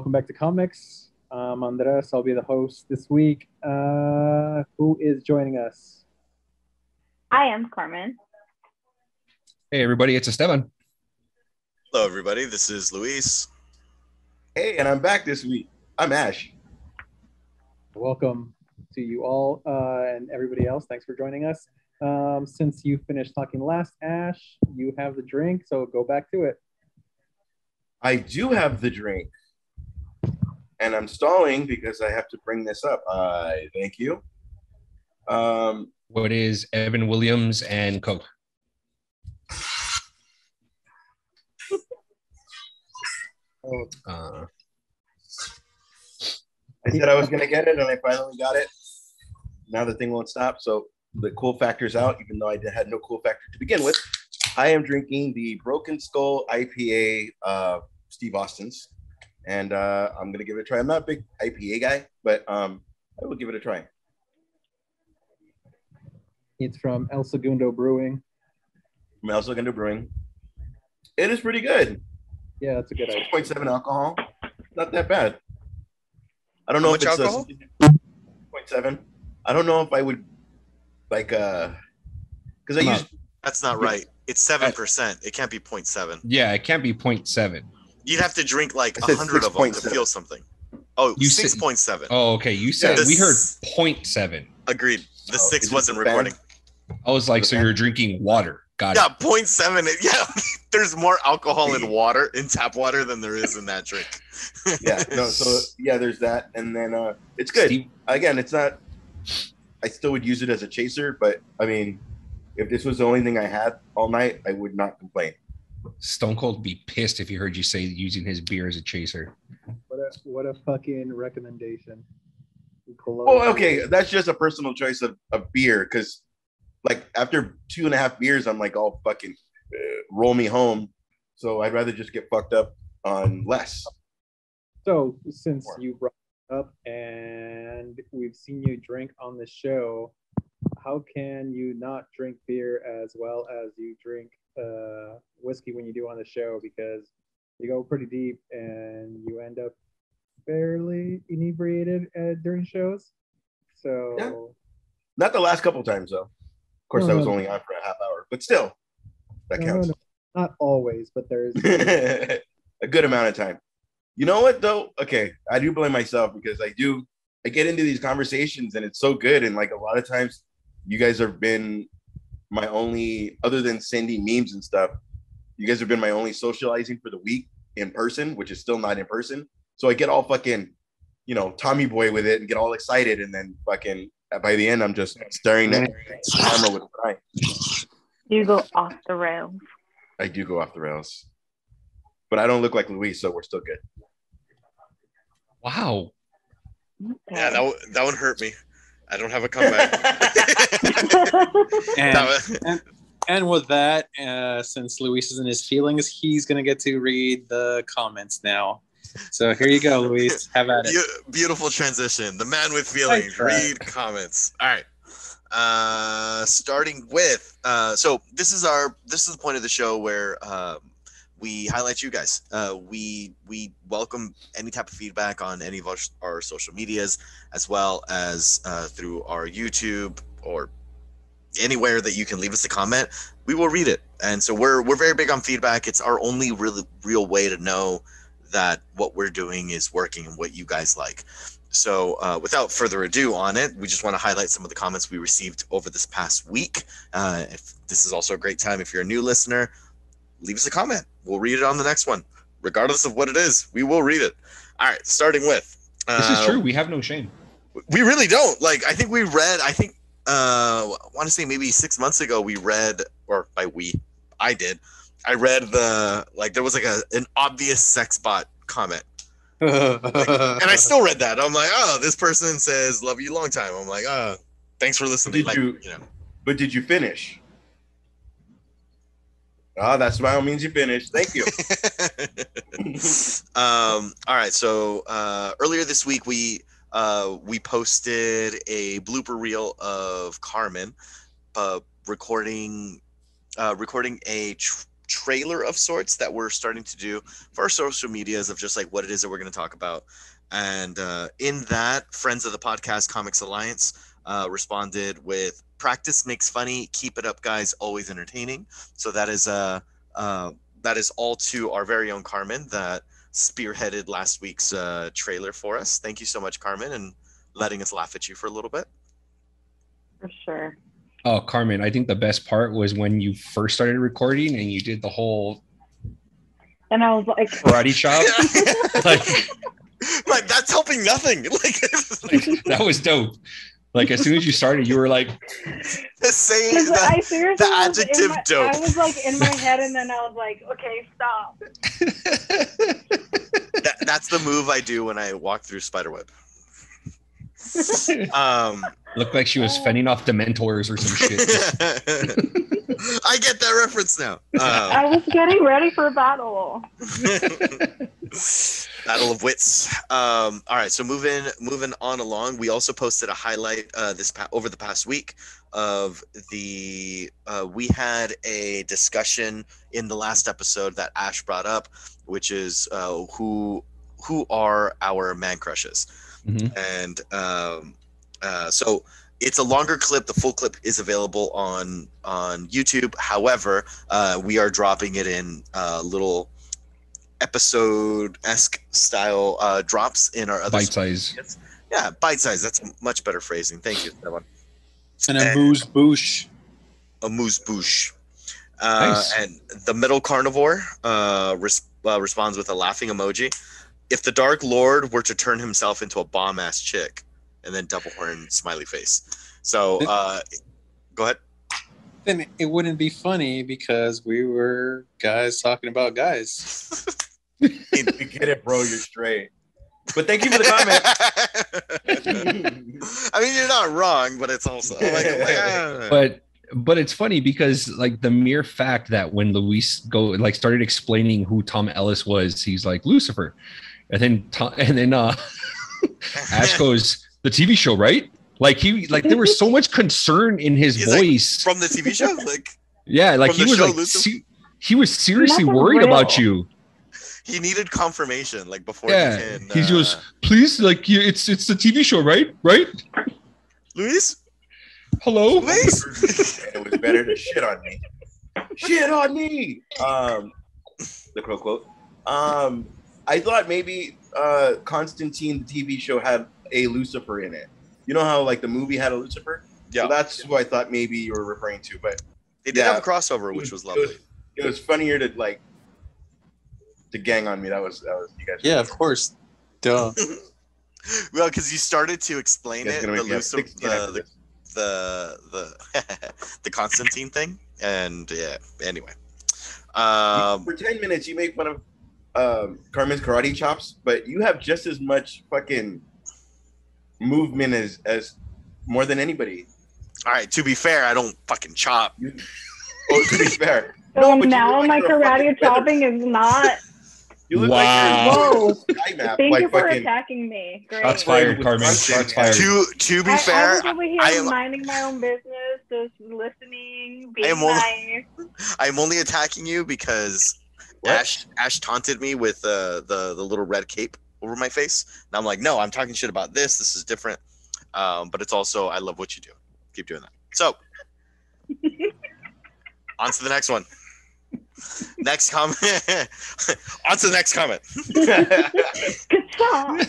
Welcome back to Comix. I'm Andres. I'll be the host this week. Who is joining us? I am Carmen. Hey, everybody, it's Esteban. Hello, everybody. This is Luis. Hey, and I'm back this week. I'm Ash. Welcome to you all and everybody else. Thanks for joining us. Since you finished talking last, Ash, you have the drink, so go back to it. I do have the drink. And I'm stalling because I have to bring this up. Thank you. What is Evan Williams and Coke? I said I was going to get it, and I finally got it. Now the thing won't stop, so the cool factor's out, even though I had no cool factor to begin with. I am drinking the Broken Skull IPA Steve Austin's. And I'm going to give it a try. I'm not a big IPA guy, but I will give it a try. It's from El Segundo Brewing. From El Segundo Brewing. It is pretty good. Yeah, that's a good idea. 6.7 alcohol. Not that bad. I don't know How if much it's alcohol? 0.7. I don't know if I would like because I use. That's not right. It's 7%. It can't be 0.7. Yeah, it can't be 0.7. You'd have to drink like I said 100 of them to 6.7. feel something. Oh, You said- 6.7. Oh, okay. You said Yeah. we heard 0.7. Agreed. The Oh, 6 is it wasn't the fan? recording. I was like, so you're drinking water. Got Yeah, it. 0.7. Yeah, there's more alcohol in water, in tap water, than there is in that drink. Yeah. No. So yeah, there's that, and then it's good. Steve, Again, it's not. I still would use it as a chaser, but I mean, if this was the only thing I had all night, I would not complain. Stone Cold would be pissed if he heard you say using his beer as a chaser. What a fucking recommendation. Well, okay, that's just a personal choice of beer, because like after 2.5 beers, I'm like, all fucking roll me home. So I'd rather just get fucked up on less. So since you brought it up and we've seen you drink on the show, how can you not drink beer as well as you drink whiskey when you do on the show? Because you go pretty deep and you end up fairly inebriated during shows. So Yeah. Not the last couple times though. Of course, I was only on for a half hour, but still, that counts. No, not always, but there's A good amount of time. You know what though? Okay, I do blame myself because I get into these conversations and it's so good, and like a lot of times you guys have been my only, other than sending memes and stuff, you guys have been my only socializing for the week in person, which is still not in person. So I get all fucking, Tommy boy with it and get all excited, and then fucking by the end I'm just staring at the camera with pride. You go off the rails. I do go off the rails, but I don't look like Luis, so we're still good. Wow. Yeah, that one hurt me. I don't have a comeback. And with that, since Luis is in his feelings, he's going to get to read the comments now. So here you go, Luis. Have at it. Beautiful transition. The man with feelings. Read comments. All right. Starting with so this is the point of the show where we highlight you guys. We welcome any type of feedback on any of our social medias, as well as through our YouTube or anywhere that you can leave us a comment. We will read it, and so we're very big on feedback. It's our only really real way to know that what we're doing is working and what you guys like. So without further ado on it, we just want to highlight some of the comments we received over this past week. If this is also a great time, if you're a new listener, leave us a comment. We'll read it on the next one. Regardless of what it is, we will read it. All right, starting with... This is true. We have no shame. We really don't. Like, I think I want to say maybe 6 months ago, we read, or by we, I did. I read there was like an obvious sex bot comment. And I still read that. I'm like, oh, this person says, love you long time. I'm like, oh, thanks for listening. But did you finish? Oh, that smile means you finished. Thank you. All right. So earlier this week, we posted a blooper reel of Carmen recording a trailer of sorts that we're starting to do for our social medias of just like what it is that we're going to talk about. And in that, friends of the podcast, Comics Alliance, responded with "Practice makes funny. Keep it up, guys. Always entertaining." So that is all to our very own Carmen that spearheaded last week's trailer for us. Thank you so much, Carmen, and letting us laugh at you for a little bit. For sure. Oh, Carmen, I think the best part was when you first started recording and you did the whole And I was like, karate chop. Like that's helping nothing. Like that was dope. Like as soon as you started, you were like, saying I seriously the adjective dope. I was like in my head, and then I was like, okay, stop. That's the move I do when I walk through Spiderweb. Looked like she was fending off Dementors or some shit. I get that reference now. I was getting ready for a battle. Battle of wits. All right, so moving on along. We also posted a highlight over the past week of the we had a discussion in the last episode that Ash brought up, which is who are our man crushes. Mm-hmm. And so it's a longer clip. The full clip is available on YouTube. However, we are dropping it in little episode-esque style drops in our other Bite size. Yeah, bite size. That's much better phrasing. Thank you, Stefan. And a moose boosh. A moose boosh. Nice. And the middle carnivore responds with a laughing emoji. If the Dark Lord were to turn himself into a bomb-ass chick, and then double horn smiley face. So, go ahead. Then it wouldn't be funny because we were guys talking about guys. We get it, bro. You're straight. But thank you for the comment. I mean, you're not wrong, but it's also But it's funny because like the mere fact that when Luis started explaining who Tom Ellis was, he's like Lucifer, and then Ash goes, the TV show, right? Like there was so much concern in his voice from the TV show. Like yeah, like he was like he was seriously worried about you. He needed confirmation, like before. Yeah, he goes, please, like it's the TV show, right? Right, Luis. Hello, Luis. It was better to shit on me. Shit on me. The crow quote. I thought maybe Constantine, the TV show, had a Lucifer in it. You know how like the movie had a Lucifer? Yeah. So that's who I thought maybe you were referring to. But they did have a crossover, which was lovely. It was funnier to gang on me. That was you guys. Yeah, of course. Duh. Well, because you started to explain it, the Constantine thing, and yeah. Anyway, for 10 minutes you make fun of Carmen's karate chops, but you have just as much fucking movement as more than anybody. All right, to be fair, I don't fucking chop. To be fair. So now my karate chopping is not. You look Whoa. like you're sky map, Thank like you for fucking, attacking me. Great. Shots fired, Carmen. Shots fired. To be fair, I was over here minding my own business, just listening, being nice. I'm only attacking you because Ash taunted me with the little red cape over my face. And I'm like, no, I'm talking shit about this. This is different. But it's also, I love what you do. Keep doing that. So, on to the next one. Next comment. On to the next comment. Good job.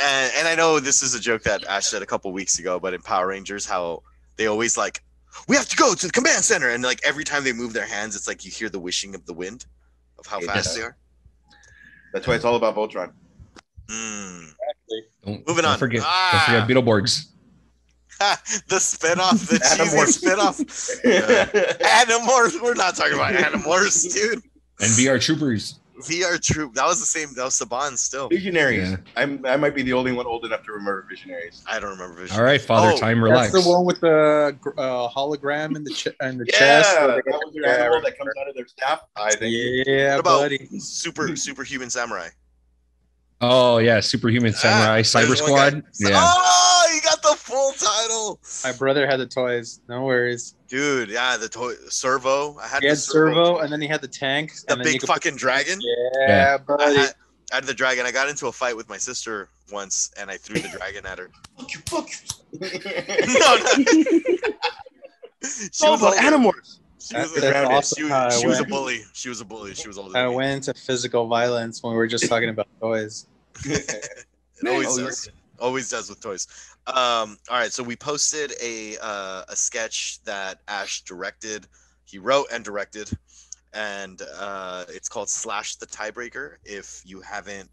And I know this is a joke that Ash said a couple weeks ago, but in Power Rangers, how they always like, we have to go to the command center, and like every time they move their hands, it's like you hear the wishing of the wind of how fast they are. That's why it's all about Voltron. Moving on. Don't forget Beetleborgs. The spinoff, the cheesy spinoff. Animorphs. We're not talking about Animorphs, dude. And VR Troopers. VR Troop. That was the same. That was Saban still. Visionaries. Yeah. I might be the only one old enough to remember Visionaries. I don't remember Visionaries. All right, Father Time, relax. That's the one with the hologram in the chest. That was their animal that comes out of their staff. I think. Yeah, what about buddy. Superhuman Samurai? Oh yeah, Superhuman Samurai, Cyber Squad. Yeah. Oh, you got the full title. My brother had the toys. No worries. Dude, yeah, the toy servo. I had He the had servo, and then he had the tank. the and then big fucking dragon. Yeah, buddy. I had the dragon. I got into a fight with my sister once, and I threw the dragon at her. Fuck you. She was about Animorphs. She was, That's a, awesome. she was a bully. She was a bully. She was older I than me. went into physical violence when we were just talking about toys. It always does. Always does with toys. All right, so we posted a sketch that Ash directed. He wrote and directed, and it's called Slash the Tiebreaker. If you haven't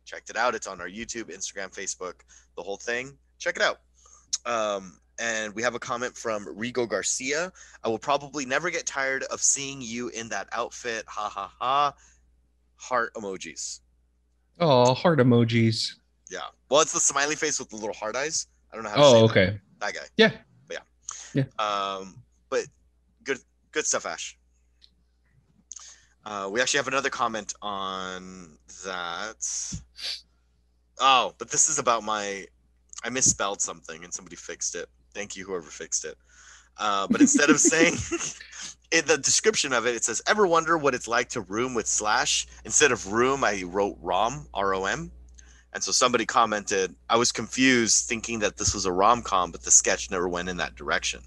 checked it out, it's on our YouTube, Instagram, Facebook, the whole thing. Check it out. And we have a comment from Rigo Garcia. I will probably never get tired of seeing you in that outfit. Ha ha ha. Heart emojis. Oh, heart emojis. Yeah. Well, it's the smiley face with the little heart eyes. I don't know how to say okay. that guy. Yeah. But yeah. But good stuff, Ash. We actually have another comment on that. Oh, but this is about I misspelled something and somebody fixed it. Thank you, whoever fixed it. But instead of saying in the description of it, it says, ever wonder what it's like to room with Slash? Instead of room, I wrote ROM, R-O-M. And so somebody commented, I was confused thinking that this was a rom-com, but the sketch never went in that direction.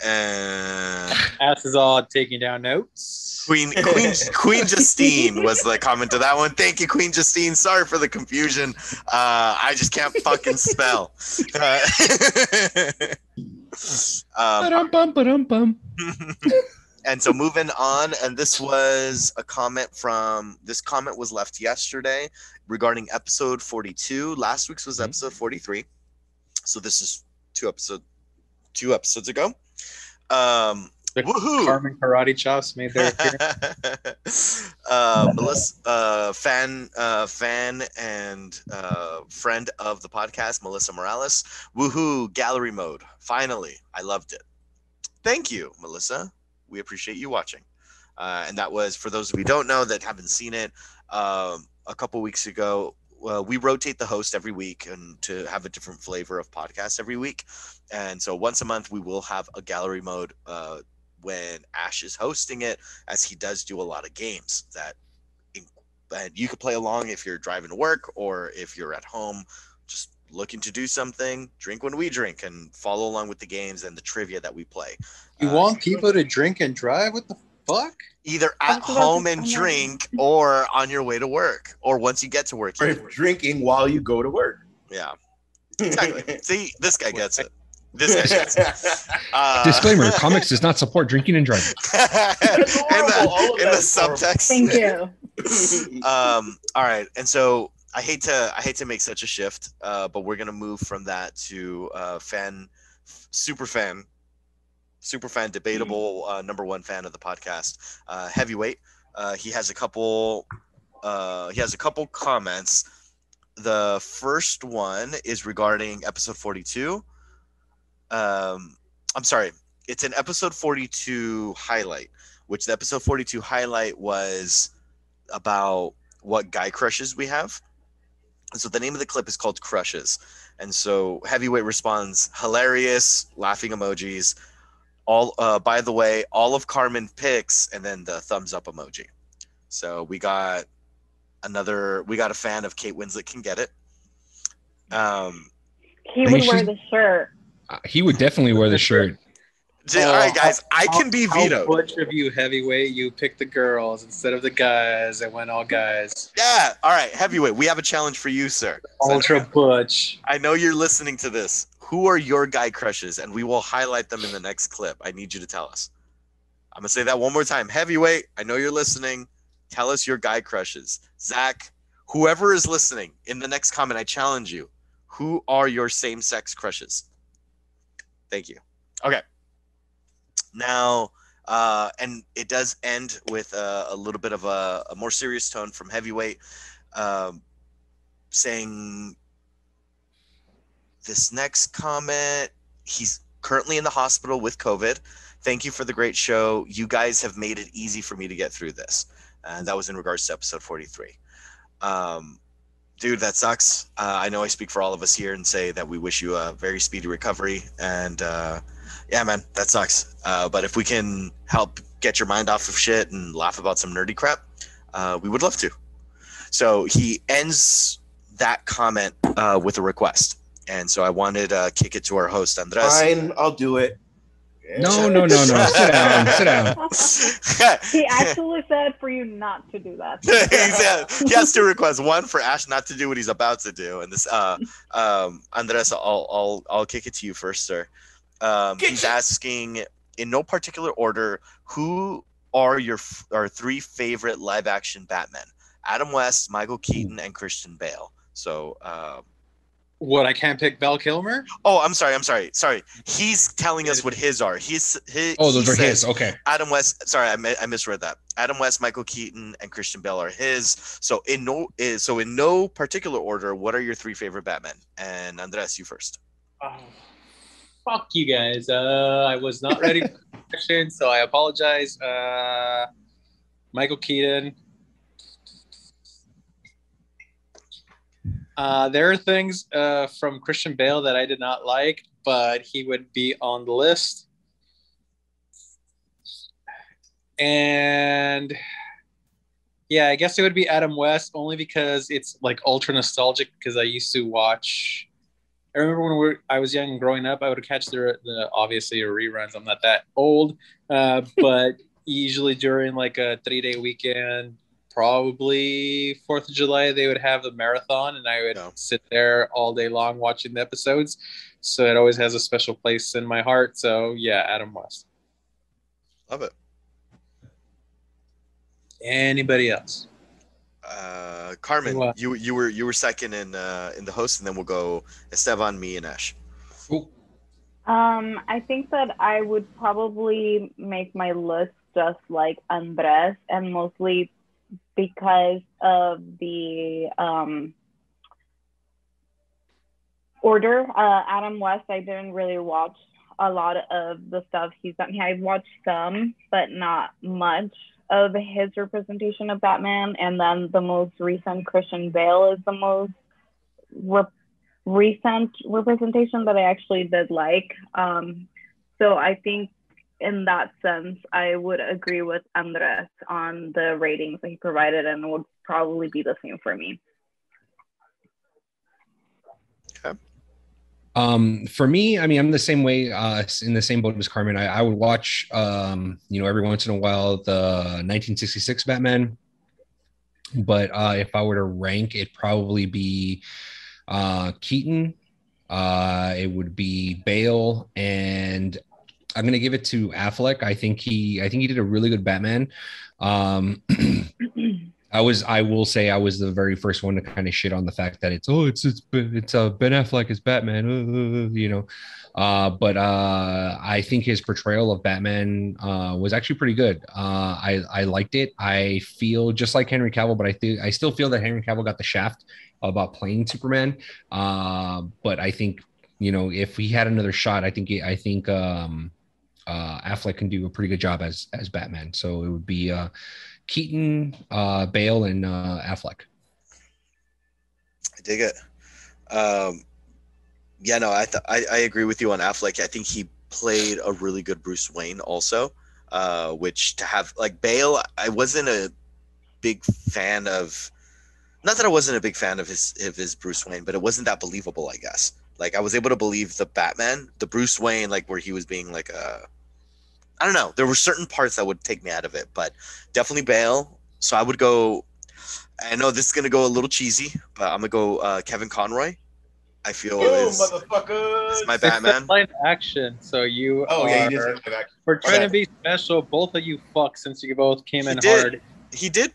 And Ash is all taking down notes. Queen Justine was the comment to that one. Thank you, Queen Justine. Sorry for the confusion. I just can't fucking spell. And so moving on, and this was a comment this comment was left yesterday regarding episode 42. Last week's was episode 43. So this is two episodes ago. The woohoo! Carmen Karate Chops made their appearance. Melissa, fan and friend of the podcast, Melissa Morales. Woohoo! Gallery mode. Finally, I loved it. Thank you, Melissa. We appreciate you watching. And that was, for those of you who don't know that haven't seen it, a couple weeks ago. We rotate the host every week and to have a different flavor of podcast every week. And so once a month, we will have a gallery mode when Ash is hosting it, as he does do a lot of games and you can play along if you're driving to work or if you're at home just looking to do something. Drink when we drink and follow along with the games and the trivia that we play. You want people to drink and drive? What the fuck? Either at home and drink or on your way to work or once you get to work. Or drinking while you go to work. Yeah, exactly. See, this guy gets it. This guy gets it. Disclaimer: Comix does not support drinking and driving. in the subtext. Thank you. All right, and so I hate to make such a shift, but we're gonna move from that to super fan, debatable number one fan of the podcast, Heavyweight. He has a couple comments. The first one is regarding episode 42. I'm sorry, it's an episode 42 highlight, which the episode 42 highlight was about what guy crushes we have. And so the name of the clip is called Crushes. And so Heavyweight responds, hilarious, laughing emojis. All by the way, all of Carmen picks, and then the thumbs up emoji. So we got a fan of Kate Winslet can get it. He would wear the shirt. He would definitely wear the shirt. All right, guys, I can be vetoed. Which of you, Heavyweight, you picked the girls instead of the guys that went all guys? Yeah, all right, Heavyweight, we have a challenge for you, sir. Ultra Butch. I know you're listening to this. Who are your guy crushes? And we will highlight them in the next clip. I need you to tell us. I'm going to say that one more time. Heavyweight, I know you're listening. Tell us your guy crushes. Zach, whoever is listening, in the next comment, I challenge you. Who are your same-sex crushes? Thank you. Okay. Now, and it does end with a little bit of a more serious tone from Heavyweight, saying this next comment, he's currently in the hospital with COVID. Thank you for the great show. You guys have made it easy for me to get through this. And that was in regards to episode 43. Dude, that sucks. I know I speak for all of us here and say that we wish you a very speedy recovery. And yeah, man, that sucks. But if we can help get your mind off of shit and laugh about some nerdy crap, we would love to. So he ends that comment with a request. And so I wanted to kick it to our host, Andres. Fine, I'll do it. No. Sit down. He actually said for you not to do that. He has two requests. One for Ash not to do what he's about to do, and this Andres, I'll kick it to you first, sir. He's asking in no particular order, who are your three favorite live action Batman? Adam West, Michael Keaton, and Christian Bale. So What, I can't pick Val Kilmer? oh, I'm sorry. He's telling us what his are. Those are his. Okay. Adam West. Sorry, I misread that. Adam West, Michael Keaton, and Christian Bale are his. So in no particular order, what are your three favorite Batmen? And Andres, you first. Oh, fuck you guys. I was not ready for the question, so I apologize. Michael Keaton. There are things from Christian Bale that I did not like, but he would be on the list. And yeah, I guess it would be Adam West, only because it's like ultra nostalgic, because I used to watch. I remember when I was young and growing up, I would catch the obviously reruns. I'm not that old, but usually during like a 3-day weekend, probably 4th of July, they would have a marathon, and I would sit there all day long watching the episodes. So it always has a special place in my heart. So yeah, Adam West. Love it. Anybody else? Carmen, you were second in the host, and then we'll go Esteban, me, and Ash. Cool. I think that I would probably make my list just like Andres, and mostly because of the order. Adam West, I didn't really watch a lot of the stuff he's done. I've watched some, but not much of his representation of Batman. And then the most recent Christian Bale is the most recent representation that I actually did like. So I think in that sense, I would agree with Andres on the ratings that he provided, and it would probably be the same for me. Okay. For me, I mean, I'm the same way, in the same boat as Carmen. I would watch, every once in a while, the 1966 Batman. But if I were to rank, it'd probably be Keaton. It would be Bale, and I'm gonna give it to Affleck. I think he did a really good Batman. I will say I was the very first one to kind of shit on the fact that it's Ben Affleck as Batman, but I think his portrayal of Batman was actually pretty good. I liked it. I feel just like Henry Cavill, but I still feel that Henry Cavill got the shaft about playing Superman. But I think, if he had another shot, I think Affleck can do a pretty good job as Batman. So it would be Keaton, Bale, and Affleck. I dig it. I agree with you on Affleck. I think he played a really good Bruce Wayne also, which to have like Bale, I wasn't a big fan of. Not that I wasn't a big fan of his Bruce Wayne, but it wasn't that believable, I guess. Like I was able to believe the Batman, the Bruce Wayne, like where he was being like I don't know. There were certain parts that would take me out of it, but definitely Bale. So I would go. I know this is gonna go a little cheesy, but I'm gonna go Kevin Conroy. I feel is my Batman. It's live action, so you. Yeah, you did live action. We're trying to be special, both of you fucks, since you both came in hard. He did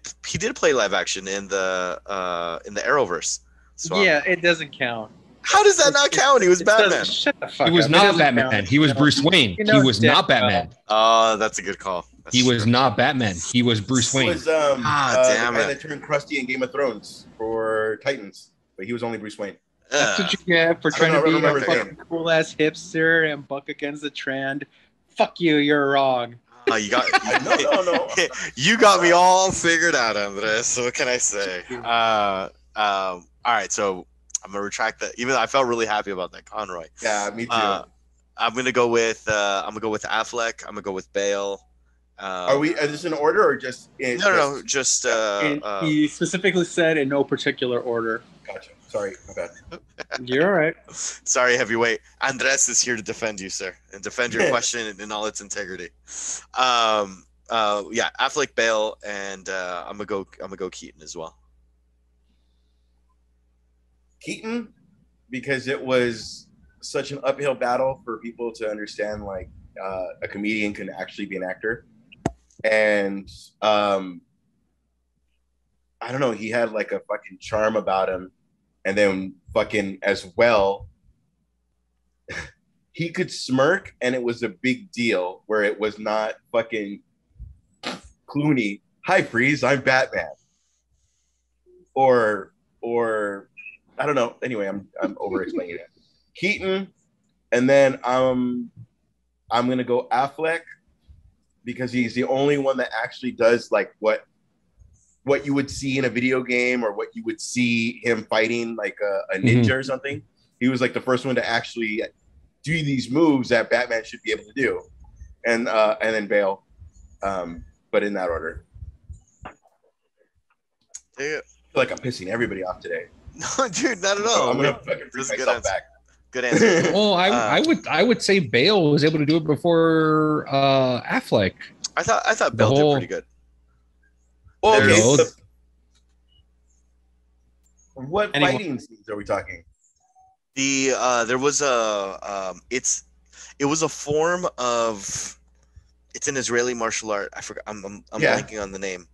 play live action in the Arrowverse. So yeah, it doesn't count. How does that not count? He was Batman. Shut the fuck He was up. not Batman. He was Bruce Wayne. He was not Batman. Oh, that's a good call. He was not Batman. He was Bruce Wayne. He was damn the guy it. that turned crusty in Game of Thrones for Titans, but he was only Bruce Wayne. That's what you get for trying to be a remember fucking cool ass hipster and buck against the trend. Fuck you, you're wrong. You got No. You got me all figured out, Andres. So what can I say? All right, so I'm gonna retract that. Even though I felt really happy about that, Conroy. Yeah, me too. I'm gonna go with Affleck. I'm gonna go with Bale. Are we? Is this in order or just? No, just. And he specifically said in no particular order. Gotcha. Sorry, my bad. You're all right. Sorry, heavyweight. Andres is here to defend you, sir, and defend your question in all its integrity. Yeah, Affleck, Bale, and I'm gonna go Keaton as well. Keaton, because it was such an uphill battle for people to understand, like a comedian can actually be an actor, and I don't know, he had like a fucking charm about him, and then fucking as well, he could smirk, and it was a big deal where it was not fucking Clooney. Hi, Freeze, I'm Batman, or I don't know. Anyway, I'm over explaining it. Keaton, and then I'm gonna go Affleck because he's the only one that actually does like what you would see in a video game or what you would see him fighting like a ninja or something. He was like the first one to actually do these moves that Batman should be able to do, and then Bale, but in that order. Yeah. I feel like I'm pissing everybody off today. No, dude, not at all. I'm gonna fucking bring myself back. Good answer. Well, I would say Bale was able to do it before Affleck. I thought Bale did pretty good. Well, okay. No. What fighting scenes are we talking? There was it was a form of, it's an Israeli martial art. I forgot. I'm blanking on the name.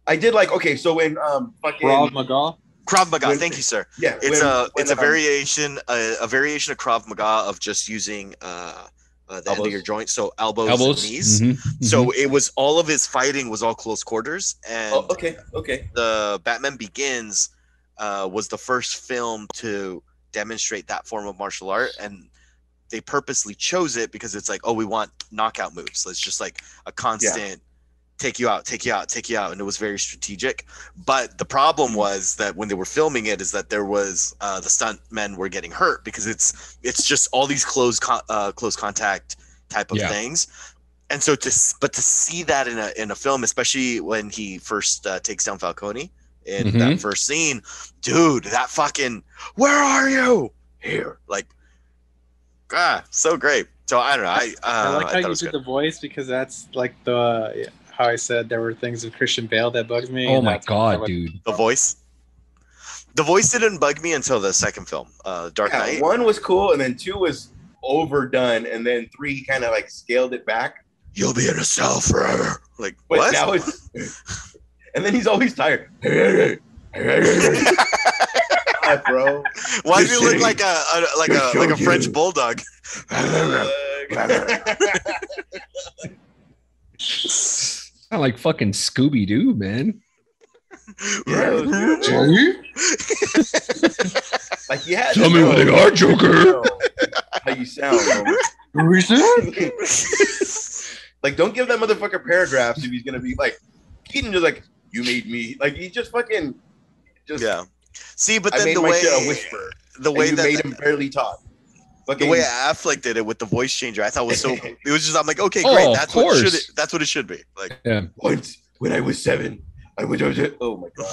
I did like, okay, so when fucking Krav Maga. Krav Maga, thank you, sir. Yeah, it's a variation of Krav Maga of just using the end of your joint, so elbows. And knees. So it was all of his fighting was all close quarters, and okay. The Batman Begins was the first film to demonstrate that form of martial art, and they purposely chose it because it's like, oh, we want knockout moves. So it's just like a constant. Take you out, and it was very strategic. But the problem was that when they were filming it, is that there was the stunt men were getting hurt because it's just all these close contact type of things, and so to see that in a film, especially when he first takes down Falcone in that first scene, dude, that fucking where are you here, like, so great. So I don't know. I like how you did the voice because that's like the. How I said there were things with Christian Bale that bugs me. Oh my god, dude! The voice didn't bug me until the second film, Dark Knight. 1 was cool, and then 2 was overdone, and then 3 kind of like scaled it back. You'll be in a cell forever. Like, but what? Now it's, and then he's always tired. Bro, why do you look like a French bulldog? Sound like fucking Scooby Doo, man. Like you had. Tell me what they are, Joker. How you sound? Like, don't give that motherfucker paragraphs if he's gonna be like Keaton. Just like, you made me. Like, he just fucking. See, but then the way a whisper. The way you that made him barely talk. The way Affleck did it with the voice changer, I thought was so. It was just, I'm like, okay, great. That's what it should be. Like, once when I was 7, I went over. Oh my god,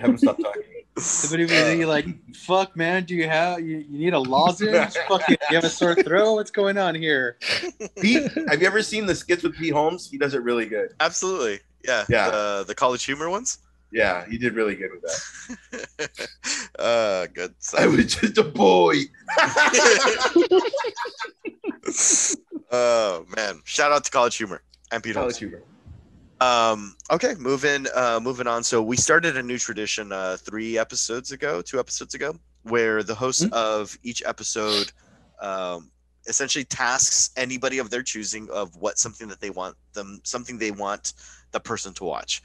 haven't stopped talking. Somebody was like, "Fuck, man, do you need a lozenge? Fucking, you have a sore throat? What's going on here?" Pete, have you ever seen the skits with Pete Holmes? He does it really good. Absolutely, yeah. The College Humor ones. Yeah, he did really good with that. Good. I was just a boy. Oh man! Shout out to College Humor and Pete Holmes. College Humor. Okay, moving on. So we started a new tradition 2 episodes ago, where the host of each episode essentially tasks anybody of their choosing of something they want the person to watch.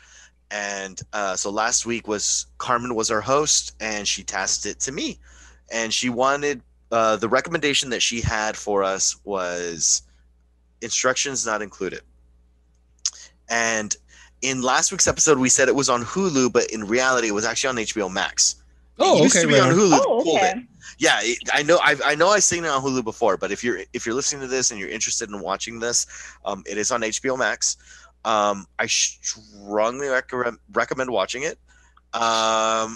And so last week Carmen was our host, and she tasked it to me, and she wanted the recommendation that she had for us was instructions not included. And in last week's episode, we said it was on Hulu, but in reality, it was actually on HBO Max. Oh, it used okay, to be right on on. Hulu. Oh, Pulled okay. it. Yeah, I know. I've seen it on Hulu before. But if you're listening to this and you're interested in watching this, it is on HBO Max. I strongly recommend watching it. How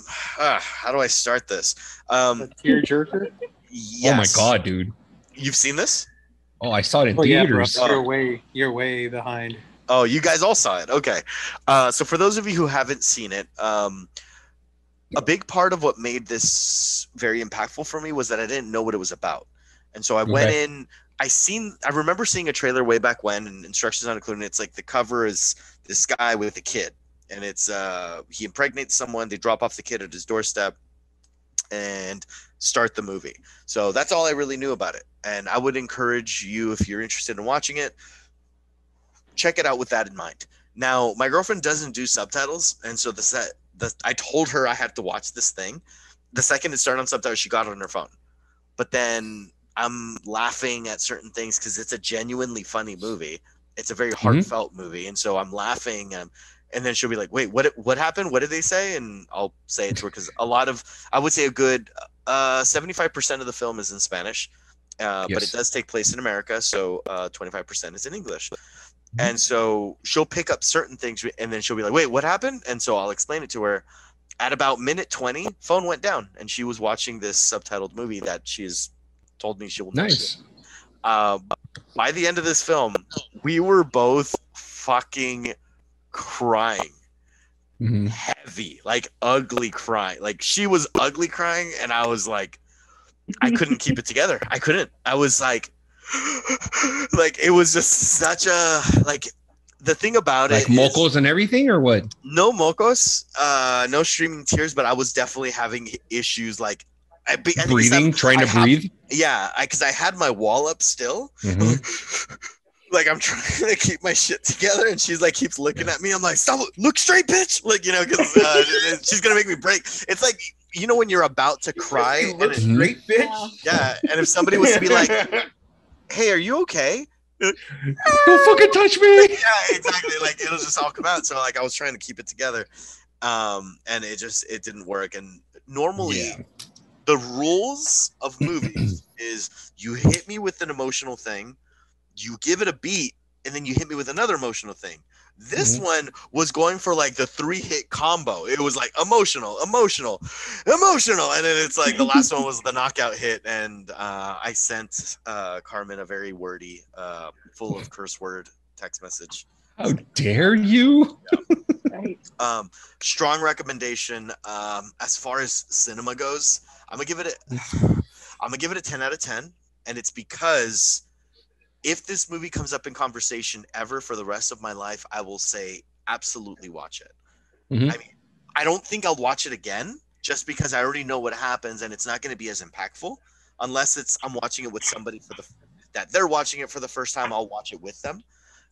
do I start this? A tearjerker. Yes. Oh my god, dude. You've seen this? Oh, I saw it in Oh yeah, bro. theaters. You're way behind. Oh, you guys all saw it. Okay. So for those of you who haven't seen it, a big part of what made this very impactful for me was that I didn't know what it was about. And so I went in, I remember seeing a trailer way back when, and instructions not included. It's like the cover is this guy with a kid, and it's he impregnates someone, they drop off the kid at his doorstep and start the movie. So that's all I really knew about it. And I would encourage you, if you're interested in watching it, check it out with that in mind. Now, my girlfriend doesn't do subtitles, and so I told her I had to watch this thing. The second it started on subtitles, she got it on her phone. But then I'm laughing at certain things because it's a genuinely funny movie. It's a very heartfelt movie, and so I'm laughing. And then she'll be like, "Wait, what happened? What did they say?" And I'll say it to her because I would say a good 75% of the film is in Spanish, but it does take place in America, so 25% is in English. And so she'll pick up certain things, and then she'll be like, "Wait, what happened?" And so I'll explain it to her. At about minute 20, phone went down, and she was watching this subtitled movie that she's told me she will never see. By the end of this film, we were both fucking crying. Heavy, like ugly crying. Like she was ugly crying, and I was like, I couldn't keep it together. I couldn't. I was like it was just such a the thing about like it, mocos and everything, or what? No mocos, no streaming tears, but I was definitely having issues like breathing, trying to breathe. Yeah, because I had my wall up still. Like I'm trying to keep my shit together, and she's like keeps looking at me. I'm like, stop, look straight, bitch. Like, you know, because she's gonna make me break. It's like, you know, when you're about to cry, look straight, bitch. Yeah, and if somebody was to be like, hey, are you okay? Don't fucking touch me. Yeah, exactly. Like it'll just all come out. So like I was trying to keep it together, and it didn't work. And normally, the rules of movies is you hit me with an emotional thing, you give it a beat, and then you hit me with another emotional thing. This one was going for like the 3-hit combo. It was like emotional, and then it's like the last one was the knockout hit. And I sent Carmen a very wordy, full of curse word text message. How dare you? Strong recommendation. As far as cinema goes, I'm gonna give it a 10 out of 10, and it's because if this movie comes up in conversation ever for the rest of my life, I will say absolutely watch it. I mean, I don't think I'll watch it again just because I already know what happens, and it's not going to be as impactful unless I'm watching it with somebody that they're watching it for the first time. I'll watch it with them.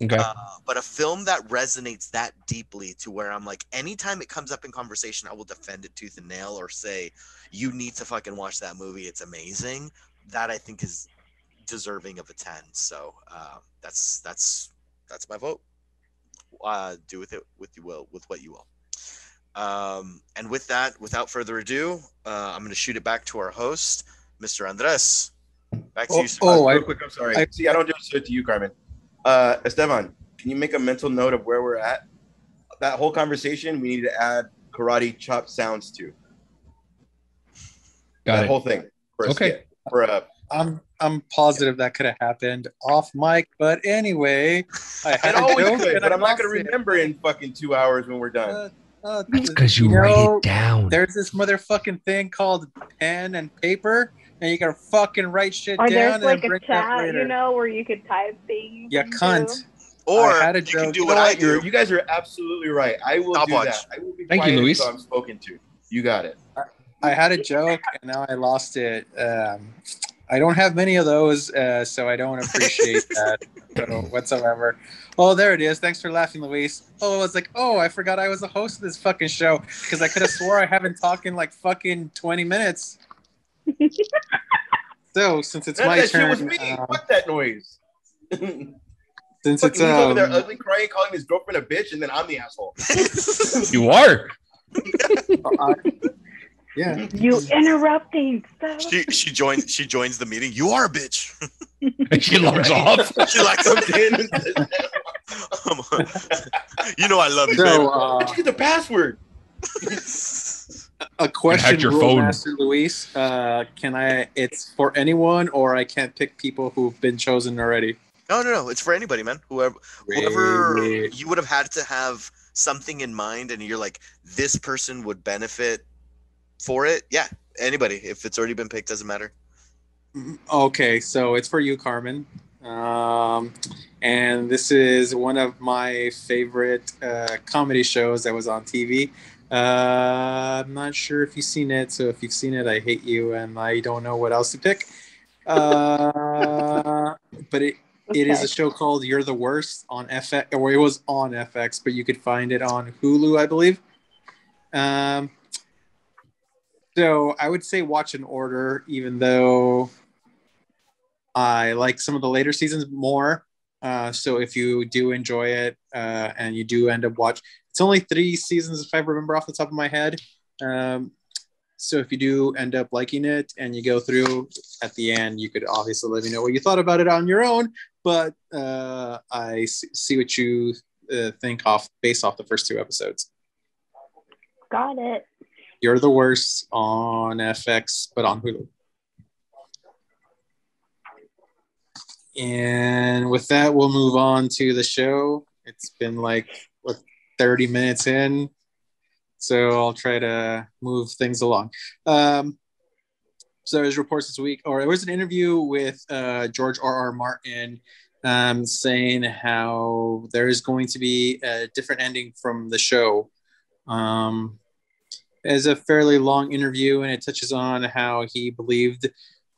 Okay. But a film that resonates that deeply to where I'm like, anytime it comes up in conversation, I will defend it tooth and nail or say, you need to fucking watch that movie. It's amazing. That I think is deserving of a 10. So that's my vote. Do with it with what you will. And with that, without further ado, I'm going to shoot it back to our host, Mr. Andres. Back to you, sir. Real quick, I'm sorry. See, I don't just do it to you, Carmen. Esteban, can you make a mental note of where we're at? That whole conversation, we need to add karate chop sounds to. Got it. Whole thing. Okay. I'm positive that could have happened off mic, but anyway, I always could, but I'm not going to remember in fucking 2 hours when we're done. That's because you write it down. There's this motherfucking thing called pen and paper, and you gotta fucking write shit or down. There's like and a chat, you know, where you could type things. You cunt. Or I had a you joke. can do what I do. You guys are absolutely right. I will do that. I will be Thank you, Luis. So I'm spoken to. You got it. I had a joke, and now I lost it. I don't have many of those, so I don't appreciate that whatsoever. Oh, there it is. Thanks for laughing, Luis. Oh, I was like, I forgot I was the host of this fucking show because I could have swore I haven't talked in like fucking 20 minutes. So, since it's my turn, shit was me. Fuck that noise. Since it's he's over there ugly crying, calling his girlfriend a bitch, and then I'm the asshole. You are. Yeah. You interrupting stuff. She joins the meeting. You are a bitch. She logs off. She likes him. You know I love you, So, baby. How'd you get the password? a question, hack your Rule phone. Master Luis. Can I? It's for anyone, or I can't pick people who've been chosen already. No. It's for anybody, man. Whoever Wait. you would have had to have something in mind, and you're like, this person would benefit for it. Yeah, anybody. If it's already been picked, doesn't matter. Okay, so it's for you, Carmen. And this is one of my favorite comedy shows that was on TV. I'm not sure if you've seen it, so if you've seen it, I hate you, and I don't know what else to pick. But it is a show called You're the Worst on FX, or it was on FX, but you could find it on Hulu, I believe. So I would say watch in order, even though I like some of the later seasons more. So if you do enjoy it and you do end up it's only 3 seasons if I remember off the top of my head. So if you do end up liking it and you go through at the end, you could obviously let me know what you thought about it on your own. But I see what you think based off the first 2 episodes. Got it. You're the Worst on FX, but on Hulu. And with that, we'll move on to the show. It's been 30 minutes in, so I'll try to move things along. So there's reports this week, or there was an interview with George R.R. Martin saying how there is going to be a different ending from the show. It's a fairly long interview, and it touches on how he believed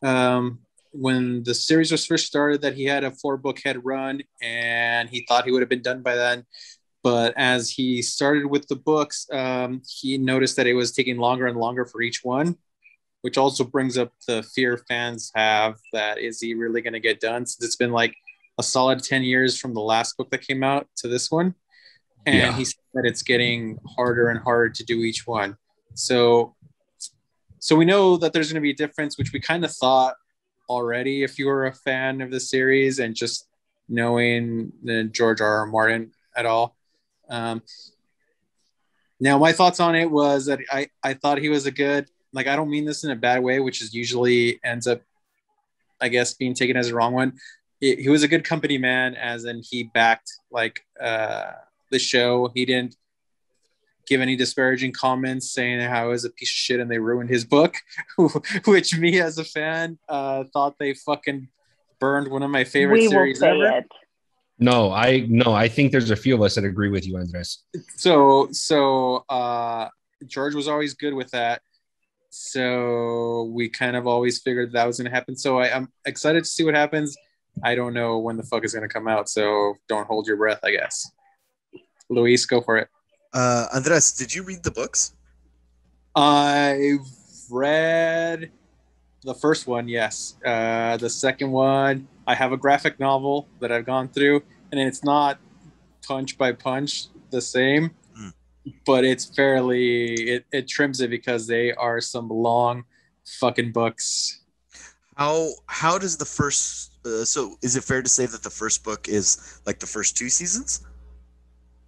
when the series was first started that he had a 4-book head run, and he thought he would have been done by then. But as he started with the books, he noticed that it was taking longer and longer for each one, which also brings up the fear fans have that is he really going to get done? Since it's been a solid 10 years from the last book that came out to this one. And he said that it's getting harder and harder to do each one. So we know that there's going to be a difference, which we kind of thought already if you were a fan of the series and just knowing George R.R. Martin at all. Now, my thoughts on it was that I thought he was a good, I don't mean this in a bad way, which is usually ends up, I guess, being taken as a wrong one. He was a good company man, as in he backed the show. He didn't give any disparaging comments saying how it was a piece of shit and they ruined his book, which me as a fan thought they fucking burned one of my favorite series ever. It. No, I think there's a few of us that agree with you, Andres. So George was always good with that. So we kind of always figured that was going to happen. So I'm excited to see what happens. I don't know when the fuck is going to come out, so don't hold your breath, I guess. Luis, go for it. Andres, did you read the books? I've read the first one, yes. The second one, I have a graphic novel that I've gone through, and it's not punch by punch the same, but it's fairly, it trims it because they are some long fucking books. How does the first, so is it fair to say that the first book is the first 2 seasons?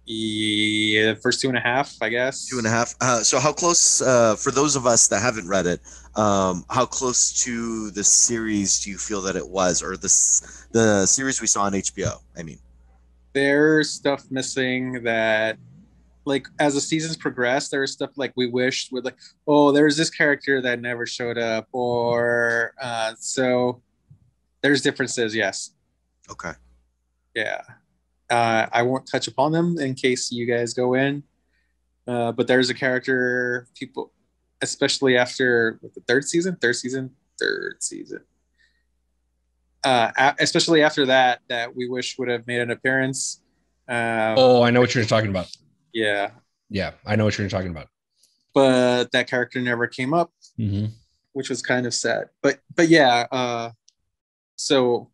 Yeah, first 2.5, I guess. 2.5. So how close, for those of us that haven't read it, how close to the series do you feel that it was, or the series we saw on HBO? I mean, there's stuff missing that, as the seasons progress, there's stuff we wished with there's this character that never showed up, or so there's differences. Yes. Okay. Yeah. I won't touch upon them in case you guys go in. But there's a character people, especially after the third season, especially after that we wish would have made an appearance. I know what you're talking about. Yeah. Yeah, I know what you're talking about. But that character never came up, which was kind of sad. But yeah. So,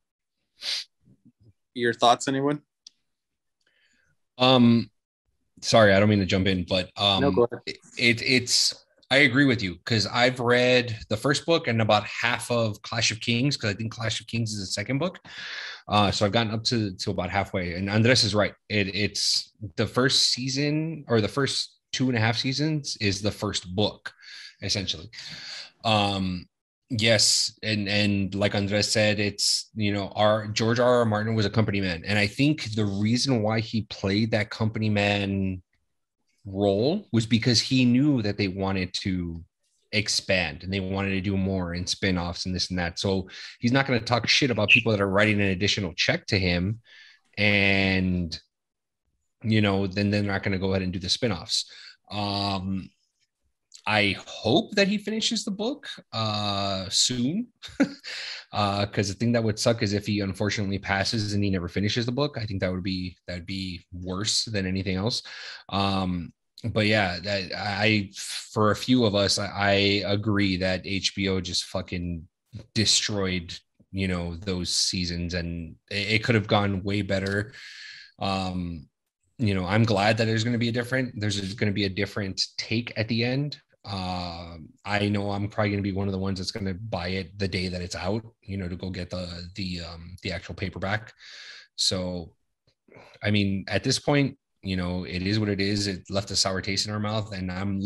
your thoughts, anyone? Sorry, I don't mean to jump in, but no, go ahead. it's I agree with you because I've read the first book and about half of Clash of Kings because I think Clash of Kings is the second book. So I've gotten up to about halfway. And Andres is right. It's the first season or the first 2.5 seasons is the first book, essentially. Yes, and like Andres said, it's our George R. R. Martin was a company man, and I think the reason why he played that company man role was because he knew that they wanted to expand and they wanted to do more and spin-offs and this and that. So he's not going to talk shit about people that are writing an additional check to him, and then they're not going to go ahead and do the spin-offs. I hope that he finishes the book soon, because the thing that would suck is if he unfortunately passes and he never finishes the book. I think that'd be worse than anything else. But yeah, for a few of us, I agree that HBO just fucking destroyed those seasons, and it could have gone way better. I'm glad that there's going to be a different take at the end. I know I'm probably going to be one of the ones that's going to buy it the day that it's out, to go get the actual paperback. So, I mean, at this point, it is what it is. It left a sour taste in our mouth, and I'm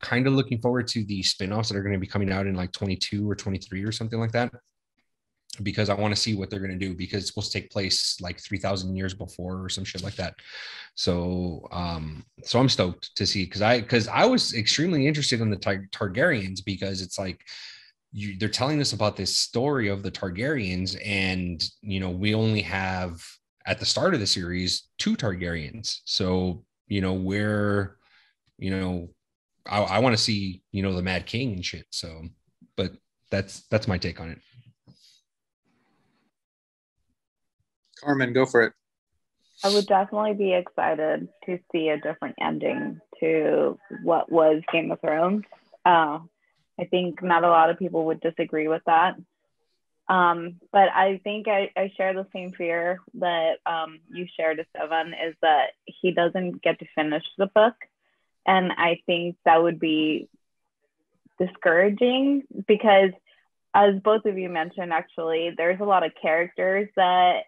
kind of looking forward to the spinoffs that are going to be coming out in like 22 or 23 or something like that, because I want to see what they're going to do, because it's supposed to take place like 3,000 years before or some shit like that. So I'm stoked to see, because I was extremely interested in the Targaryens, because it's like they're telling us about this story of the Targaryens, and we only have at the start of the series 2 Targaryens. So we're I want to see the Mad King and shit. So, but that's my take on it. Carmen, go for it. I would definitely be excited to see a different ending to what was Game of Thrones. I think not a lot of people would disagree with that. But I think I share the same fear that you shared, Esteban, is that he doesn't get to finish the book. And I think that would be discouraging, because as both of you mentioned, actually, there's a lot of characters that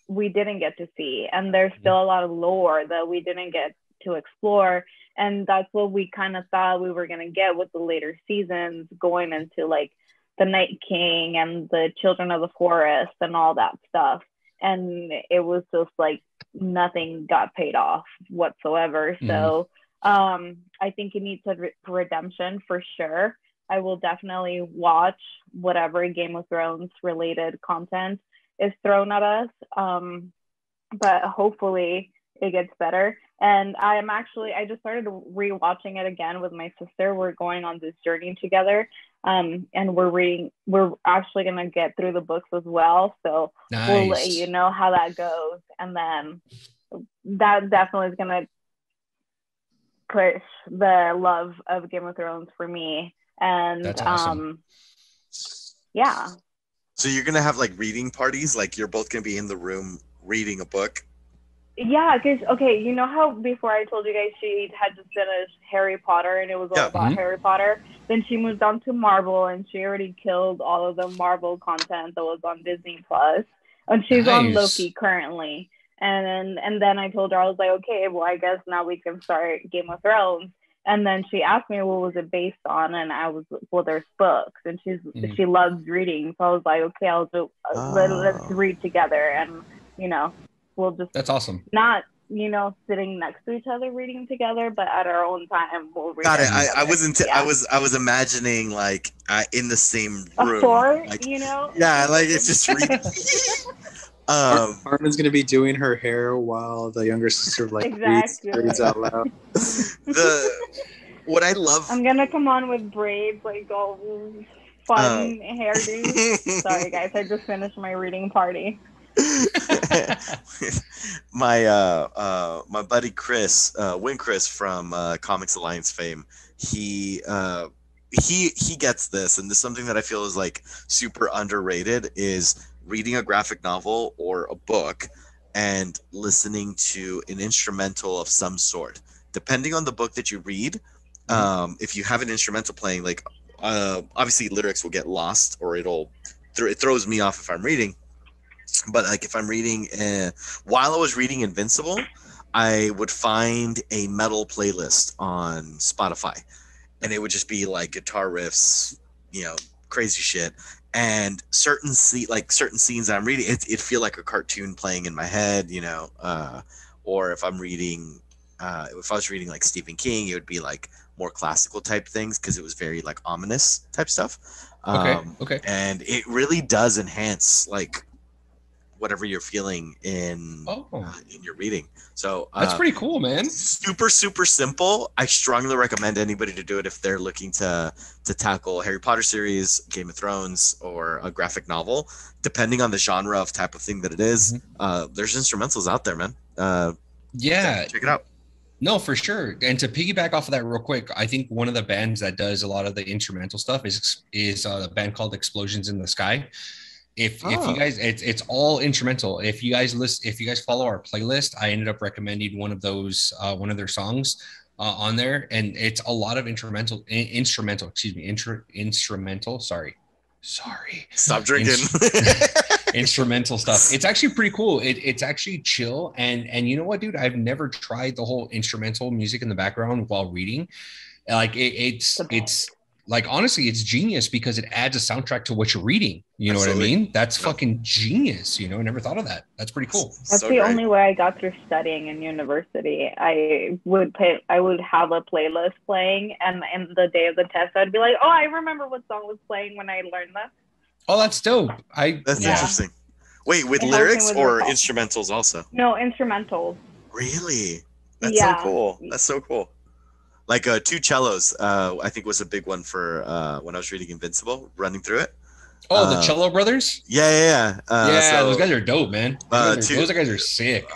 we didn't get to see, and there's still a lot of lore that we didn't get to explore, and that's what we kind of thought we were going to get with the later seasons, going into like the Night King and the Children of the Forest and all that stuff, and it was just like nothing got paid off whatsoever. So I think it needs a redemption for sure. I will definitely watch whatever Game of Thrones related content is thrown at us, but hopefully it gets better. And I just started rewatching it again with my sister. We're going on this journey together, and we're actually going to get through the books as well, so nice. We'll let you know how that goes, and then that definitely is going to push the love of Game of Thrones for me. And that's awesome. Yeah. So you're going to have like reading parties? Like you're both going to be in the room reading a book? Yeah, because, okay, you know how before I told you guys she had just finished Harry Potter and it was all about Harry Potter? Then she moved on to Marvel, and she already killed all of the Marvel content that was on Disney Plus. And she's on Loki currently. And then I told her, I was like, okay, well, I guess now we can start Game of Thrones. And then she asked me what was it based on, and I was, well, there's books, and she loves reading, so I was like, okay, I'll do let's read together, and we'll just that's awesome. Not sitting next to each other reading together, but at our own time we'll read. Got it. I was imagining like in the same room, a fort, like, yeah, like it's just reading. Carmen's gonna be doing her hair while the younger sister like reads out loud. What I love, I'm gonna come on with braids, like all fun hairdos. Sorry guys, I just finished my reading party. my buddy Chris, Chris from Comix Alliance fame, he gets this, and this is something that I feel is like super underrated, is reading a graphic novel or a book and listening to an instrumental of some sort. depending on the book that you read, if you have an instrumental playing, like obviously lyrics will get lost, or it throws me off if I'm reading. But like if I'm reading, while I was reading Invincible, I would find a metal playlist on Spotify, and it would just be like guitar riffs, crazy shit. And certain scenes I'm reading, it feel like a cartoon playing in my head, or if I'm reading, if I was reading like Stephen King, it would be like more classical type things because it was very like ominous type stuff. Okay. And it really does enhance like whatever you're feeling in your reading. So that's pretty cool, man. Super, super simple. I strongly recommend anybody to do it if they're looking to tackle Harry Potter series, Game of Thrones, or a graphic novel, depending on the genre of type of thing that it is. There's instrumentals out there, man. Yeah, check it out. No, for sure. And to piggyback off of that real quick, I think one of the bands that does a lot of the instrumental stuff is a band called Explosions in the Sky. If you guys, it's all instrumental. If you guys follow our playlist, I ended up recommending one of their songs on there, and it's a lot of instrumental. Sorry. Stop drinking. Instrumental stuff. It's actually pretty cool. It's actually chill, and you know what, dude? I've never tried the whole instrumental music in the background while reading. Like it's like, honestly, it's genius because it adds a soundtrack to what you're reading. You know Absolutely. What I mean? That's fucking genius. I never thought of that. That's pretty cool. That's so the great. Only way I got through studying in university. I would have a playlist playing, and the day of the test, I'd be like, oh, I remember what song was playing when I learned that. Oh, that's dope. That's interesting. Wait, with lyrics or instrumentals also? No, instrumentals. Really? That's so cool. That's so cool. Like Two Cellos, I think was a big one for when I was reading Invincible, running through it. Oh, the Cello Brothers? Yeah. Those guys are dope, man. Those guys are sick.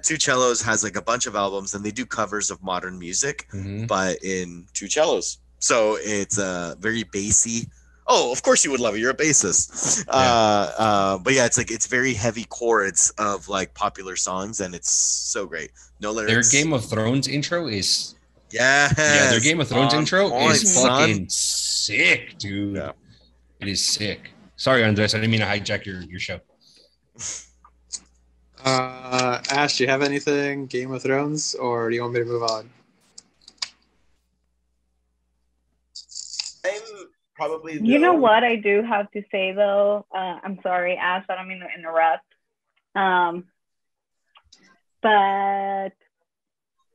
Two Cellos has like a bunch of albums, and they do covers of modern music, but in two cellos. So it's very bassy. Oh, of course you would love it. You're a bassist. But yeah, it's very heavy chords of like popular songs, and it's so great. No lyrics. Their Game of Thrones intro is... Yeah, their Game of Thrones intro is fucking sick, dude. Yeah. It is sick. Sorry, Andres, I didn't mean to hijack your show. Ash, do you have anything Game of Thrones, or do you want me to move on? I'm probably. You know what I do have to say though? I'm sorry, Ash. I don't mean to interrupt. But.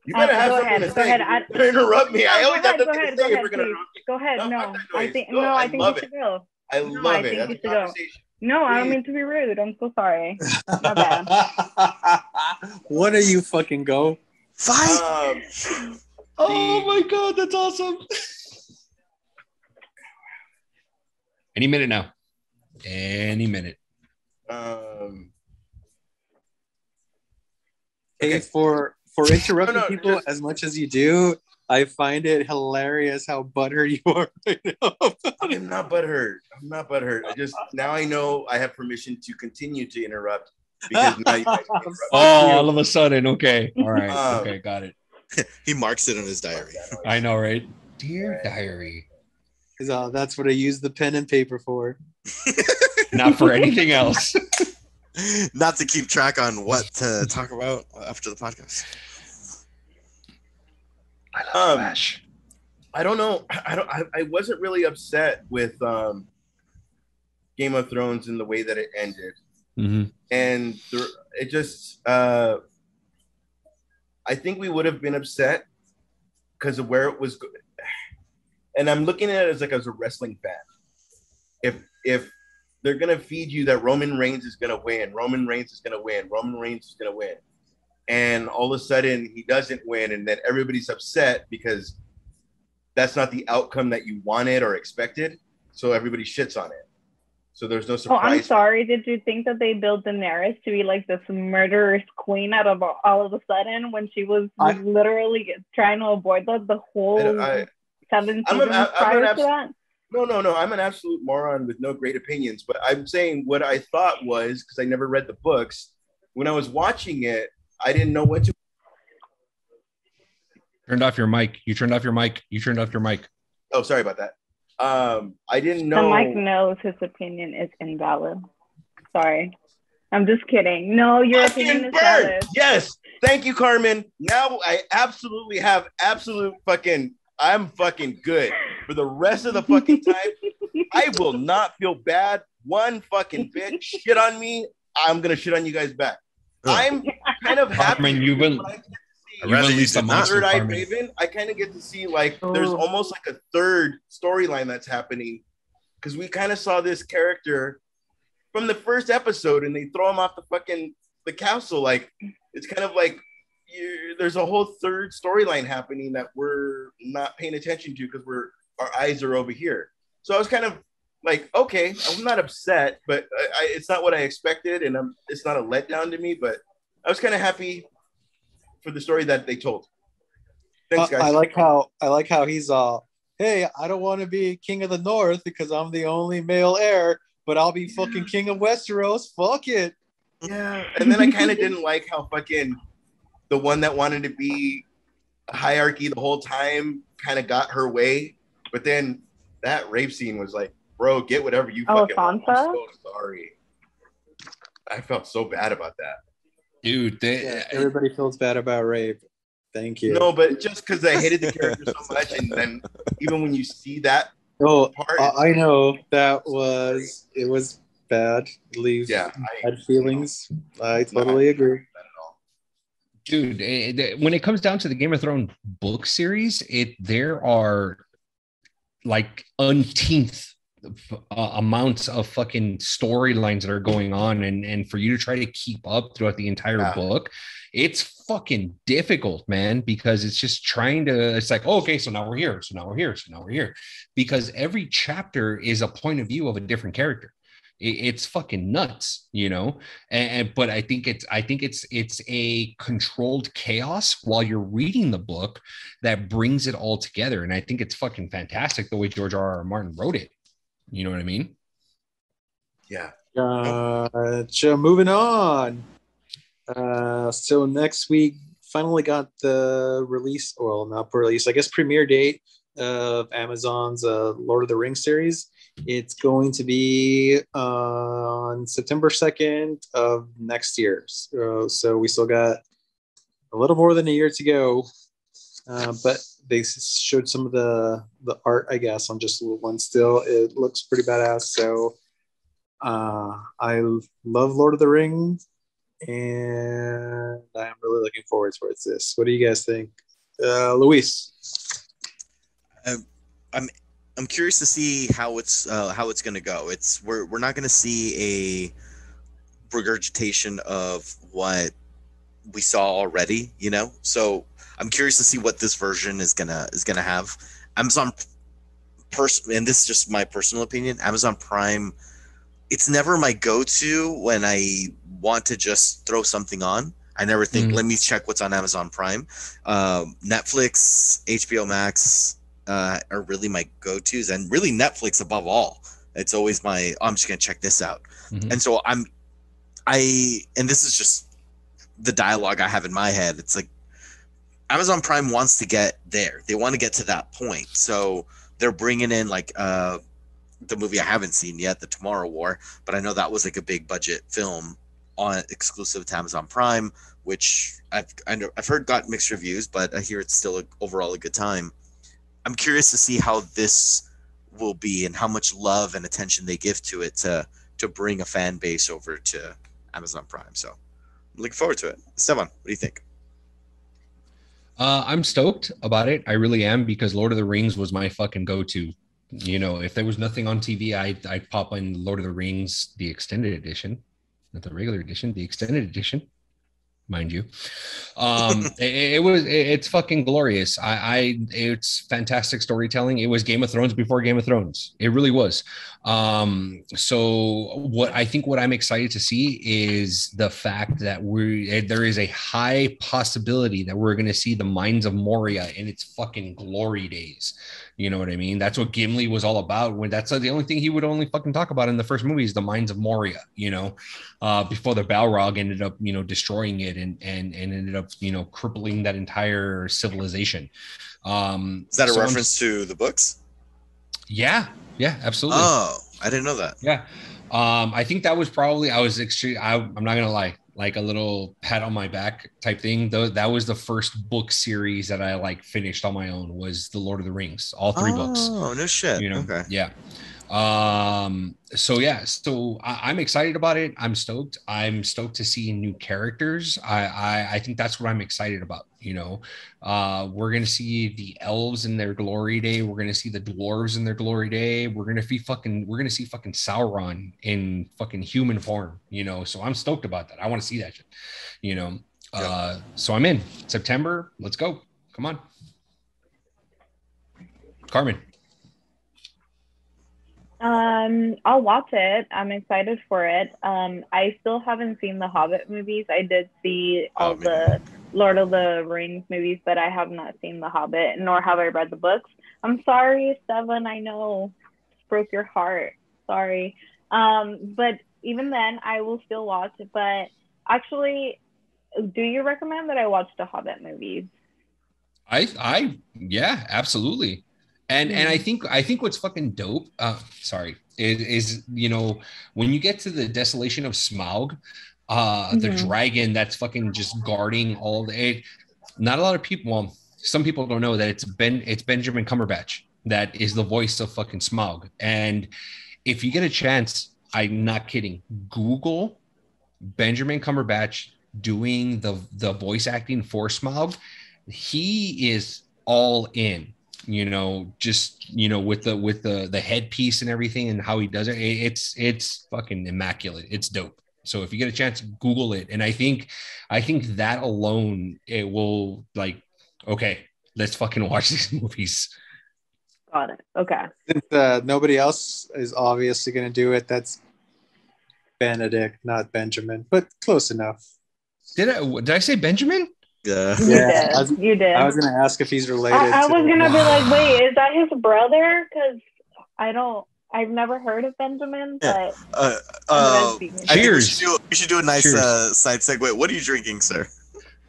You better have something to say. Don't interrupt me. I always have something to say if we're going to interrupt you. Go ahead. No, I think you should go. I love it. That's a conversation. No, I don't mean to be rude. I'm so sorry. My bad. What do you fucking go? Fight! Oh my god, that's awesome. Any minute now. Any minute. Hey, for interrupting people as much as you do, I find it hilarious how butthurt you are right now. I'm not butthurt. Now I know I have permission to continue to interrupt because now you guys interrupt. All of a sudden, okay. All right. Okay, got it. He marks it on his diary. I know, right? Dear diary. That's what I use the pen and paper for. Not for anything else. Not to keep track on what to talk about after the podcast. I love Ash. I don't know. I wasn't really upset with Game of Thrones in the way that it ended, and it just. I think we would have been upset because of where it was. And I'm looking at it as a wrestling fan. If they're gonna feed you that Roman Reigns is gonna win, and all of a sudden he doesn't win, and then everybody's upset because that's not the outcome that you wanted or expected, so everybody shits on it. So there's no surprise. Oh, I'm sorry. Did you think that they built Daenerys to be like this murderous queen out of all of a sudden when she was literally trying to avoid the whole 7 seasons prior to that? No. I'm an absolute moron with no great opinions, but I'm saying what I thought was, because I never read the books, when I was watching it, I didn't know what to. Turned off your mic. You turned off your mic. You turned off your mic. Oh, sorry about that. I didn't The know. Mike knows his opinion is invalid. Sorry. I'm just kidding. No, your opinion is valid. Yes. Thank you, Carmen. Now I absolutely have I'm fucking good for the rest of the fucking time. I will not feel bad one fucking bit. Shit on me. I'm going to shit on you guys back. I'm kind of happy. Carmen, you've unleashed the monster, Third Eye Carmen. Raven. I kind of get to see like there's almost like a third storyline that's happening because we kind of saw this character from the first episode and they throw him off the castle. Like it's kind of like there's a whole third storyline happening that we're not paying attention to because our eyes are over here. So I was kind of like, okay, I'm not upset, but it's not what I expected, and it's not a letdown to me. But I was kind of happy for the story that they told. Thanks, guys. I like how he's hey, I don't want to be king of the North because I'm the only male heir, but I'll be fucking king of Westeros. Fuck it. Yeah, and then I kind of didn't like how fucking the one that wanted to be a hierarchy the whole time kind of got her way, but then that rape scene was like, bro, get whatever you fucking want. I'm so sorry. I felt so bad about that. Dude, everybody feels bad about rape. Thank you. No, but just because I hated the character so much, and then even when you see that part, I know it was bad. It leaves bad feelings. I totally agree. Dude, when it comes down to the Game of Thrones book series, there are like umpteenth amounts of fucking storylines that are going on, and for you to try to keep up throughout the entire book, it's fucking difficult, man, because it's just it's like, oh, okay, so now we're here, so now we're here, so now we're here, because every chapter is a point of view of a different character. It's fucking nuts, you know. But I think it's a controlled chaos while you're reading the book that brings it all together, and I think it's fucking fantastic the way George R.R. Martin wrote it. You know what I mean? Yeah. Moving on. So next week, finally got the release, well, not release, I guess premiere date of Amazon's Lord of the Rings series. It's going to be on September 2nd of next year. So we still got a little more than a year to go. But they showed some of the art, I guess, on just a little one still. It looks pretty badass. So I love Lord of the Rings, and I'm really looking forward towards this. What do you guys think? Luis? I'm curious to see how it's going to go. We're not going to see a regurgitation of what we saw already, you know. So I'm curious to see what this version is gonna have. Amazon and this is just my personal opinion. Amazon Prime, it's never my go-to when I want to just throw something on. I never think, let me check what's on Amazon Prime. Netflix, HBO Max are really my go-tos, and really Netflix above all. It's always I'm just gonna check this out. And so and this is just the dialogue I have in my head. It's like Amazon Prime wants to get there. They want to get to that point. So they're bringing in like the movie I haven't seen yet, The Tomorrow War, but I know that was like a big budget film on exclusive to Amazon Prime, which I've heard got mixed reviews, but I hear it's still overall a good time. I'm curious to see how this will be and how much love and attention they give to it to bring a fan base over to Amazon Prime. So I'm looking forward to it. Stefan, what do you think? I'm stoked about it. I really am, because Lord of the Rings was my fucking go-to. You know, if there was nothing on TV, I'd pop in Lord of the Rings, the extended edition, not the regular edition, the extended edition, mind you. It's fucking glorious. It's fantastic storytelling. It was Game of Thrones before Game of Thrones. It really was. So what I'm excited to see is the fact that there is a high possibility that we're going to see the Mines of Moria in its fucking glory days. You know what I mean? That's what Gimli was all about. When that's the only thing he would only fucking talk about in the first movie is the Mines of Moria, you know, before the Balrog ended up, you know, destroying it did, and ended up, you know, crippling that entire civilization. Is that a reference to the books? Yeah, absolutely. Oh, I didn't know that. Yeah. I think that was probably, I'm not gonna lie, like a little pat on my back type thing. Though that was the first book series that I like finished on my own, was the Lord of the Rings, all 3 books. Oh, no shit. You know, okay. Yeah. So I'm excited about it. I'm stoked to see new characters. I think that's what I'm excited about. You know, we're gonna see the elves in their glory day. We're gonna see the dwarves in their glory day. We're gonna see fucking Sauron in fucking human form. You know, so I'm stoked about that. I want to see that shit. You know, so I'm in September. Let's go. Come on, Carmen. I'll watch it. I'm excited for it. I still haven't seen the Hobbit movies. I did see all the Lord of the Rings movies, but I have not seen the Hobbit, nor have I read the books. I'm sorry, Seven. I know, broke your heart. Sorry. But even then, I will still watch it. But actually, do you recommend that I watch the Hobbit movies? Yeah, absolutely. And I think what's fucking dope, is, you know, when you get to the desolation of Smaug, the dragon that's fucking just guarding all the, not a lot of people, well, some people don't know that it's Benjamin Cumberbatch that is the voice of fucking Smaug. And if you get a chance, I'm not kidding, Google Benjamin Cumberbatch doing the voice acting for Smaug. He is all in. You know, just, you know, with the headpiece and everything and how he does it, it's fucking immaculate. It's dope. So if you get a chance, Google it. And I think that alone, it will, like, okay, let's fucking watch these movies. Got it. Okay. Since nobody else is obviously going to do it, that's Benedict, not Benjamin, but close enough. Did I say Benjamin? Yeah. You did. I was going to ask if he's related. I was going to be like, wait, is that his brother? Because I've never heard of Benjamin, but cheers. We should do a nice side segue. What are you drinking, sir?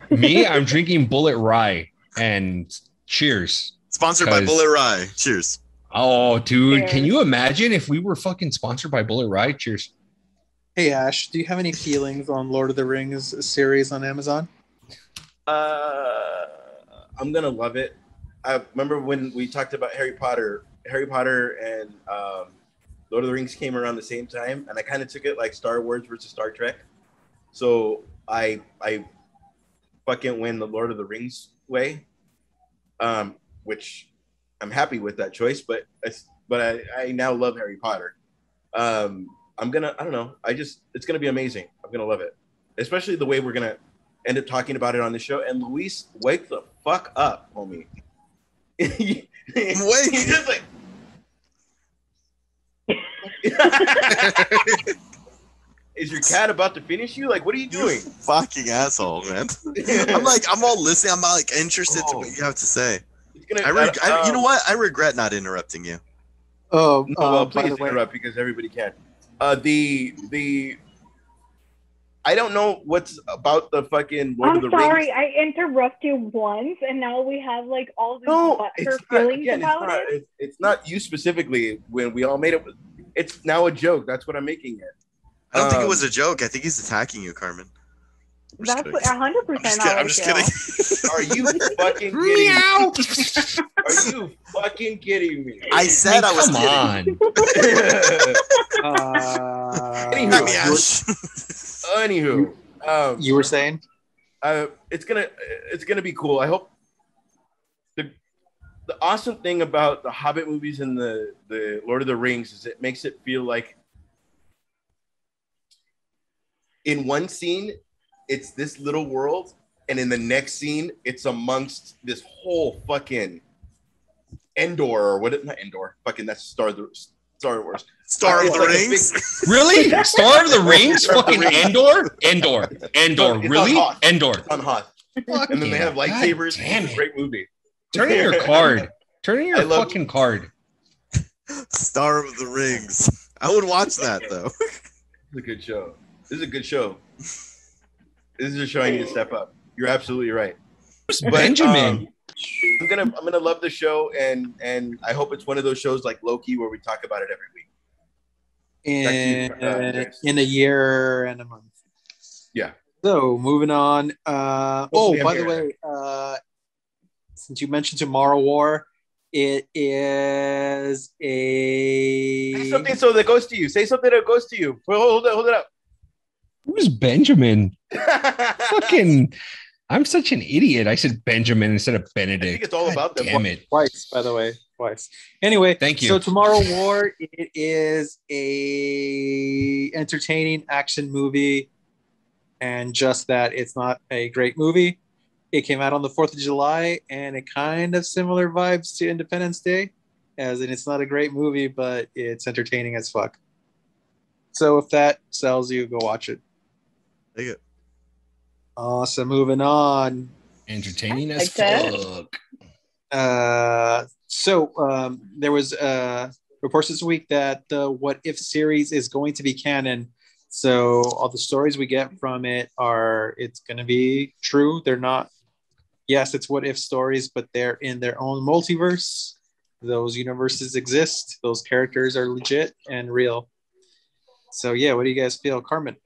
Me, I'm drinking Bullet Rye, and cheers. Sponsored by Bullet Rye. Cheers. Oh, dude, cheers. Can you imagine if we were fucking sponsored by Bullet Rye? Cheers. Hey, Ash, do you have any feelings on Lord of the Rings series on Amazon? I'm gonna love it. I remember when we talked about Harry Potter and Lord of the Rings came around the same time, and I kind of took it like Star Wars versus Star Trek. So I fucking win the Lord of the Rings way, which I'm happy with that choice. But I now love Harry Potter. I don't know. It's gonna be amazing. I'm gonna love it, especially the way we're gonna end up talking about it on the show. And Luis, wake the fuck up, homie. Wait. Like, is your cat about to finish you? Like, what are you doing? You fucking asshole, man. I'm all listening. I'm like interested to what you have to say. You know what? I regret not interrupting you. Oh, no, well, please interrupt because everybody can. I don't know what's about the fucking Lord of the Rings. I'm sorry, I interrupt you once, and now we have like all these butthurt feelings about it. It's not you specifically. When we all made it, it's now a joke. That's what I'm making it. I don't think it was a joke. I think he's attacking you, Carmen. That's 100%. I'm just kidding. Are you fucking kidding me? Are you fucking kidding me? I said I was kidding. Anywho, you were saying it's gonna be cool. I hope the awesome thing about the Hobbit movies and the Lord of the Rings is it makes it feel like in one scene it's this little world, and in the next scene it's amongst this whole fucking Endor or what? Not Endor. Fucking that's Star Wars. Star of the Rings? Really? Star of the Rings? Fucking Endor? Endor. Really? Endor. On Hoth. And then they have lightsabers. It's a great movie. Turn in your card. Turn in your fucking card. Star of the Rings. I would watch that, though. It's a good show. This is a good show. This is just showing you to step up. You're absolutely right. Who's Benjamin? I'm gonna love the show, and I hope it's one of those shows like Loki where we talk about it every week. In a year and a month. Yeah. So moving on. Hopefully By the way, since you mentioned Tomorrow War, it is a say something so that goes to you. Say something that goes to you. Hold it up. Who's Benjamin? Fucking, I'm such an idiot. I said Benjamin instead of Benedict. I think it's all about them. Damn it. Twice, by the way. Twice. Anyway, thank you. So Tomorrow War, it is a entertaining action movie, and just that it's not a great movie. It came out on the 4th of July, and it kind of similar vibes to Independence Day, as in it's not a great movie, but it's entertaining as fuck. So if that sells you, go watch it. Take it. Awesome. Moving on. Entertaining as fuck. There was reports this week that the What If series is going to be canon. So all the stories we get from it it's going to be true. They're not. Yes, it's What If stories, but they're in their own multiverse. Those universes exist. Those characters are legit and real. So yeah, what do you guys feel, Carmen?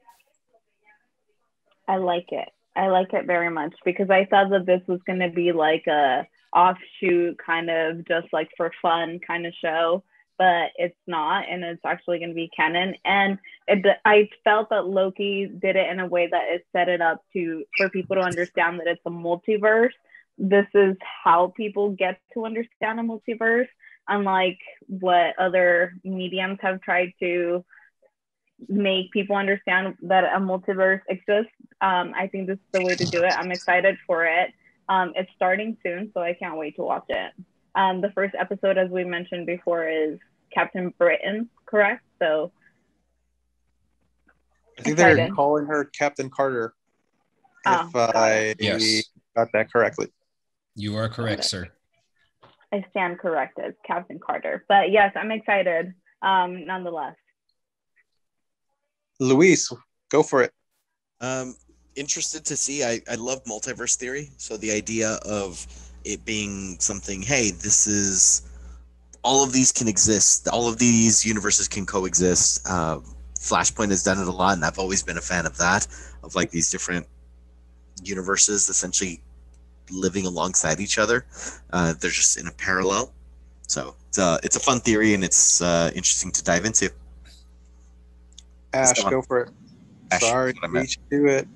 I like it. I like it very much because I thought that this was going to be like a offshoot kind of just like for fun kind of show, but it's not, and it's actually going to be canon. And I felt that Loki did it in a way that it set it up for people to understand that it's a multiverse. This is how people get to understand a multiverse, unlike what other mediums have tried to make people understand that a multiverse exists. I think this is the way to do it. I'm excited for it. It's starting soon, so I can't wait to watch it. The first episode, as we mentioned before, is Captain Britain, correct? So I think they're calling her Captain Carter. If I got that correctly. You are correct, sir. I stand corrected, Captain Carter. But yes, I'm excited nonetheless. Luis, go for it. Interested to see. I love multiverse theory. So the idea of it being something, hey, this is all of these can exist. All of these universes can coexist. Flashpoint has done it a lot, and I've always been a fan of that, of like these different universes essentially living alongside each other. They're just in a parallel. So it's a fun theory, and it's interesting to dive into. Ash, go for it. Ash, sorry, beat you to it.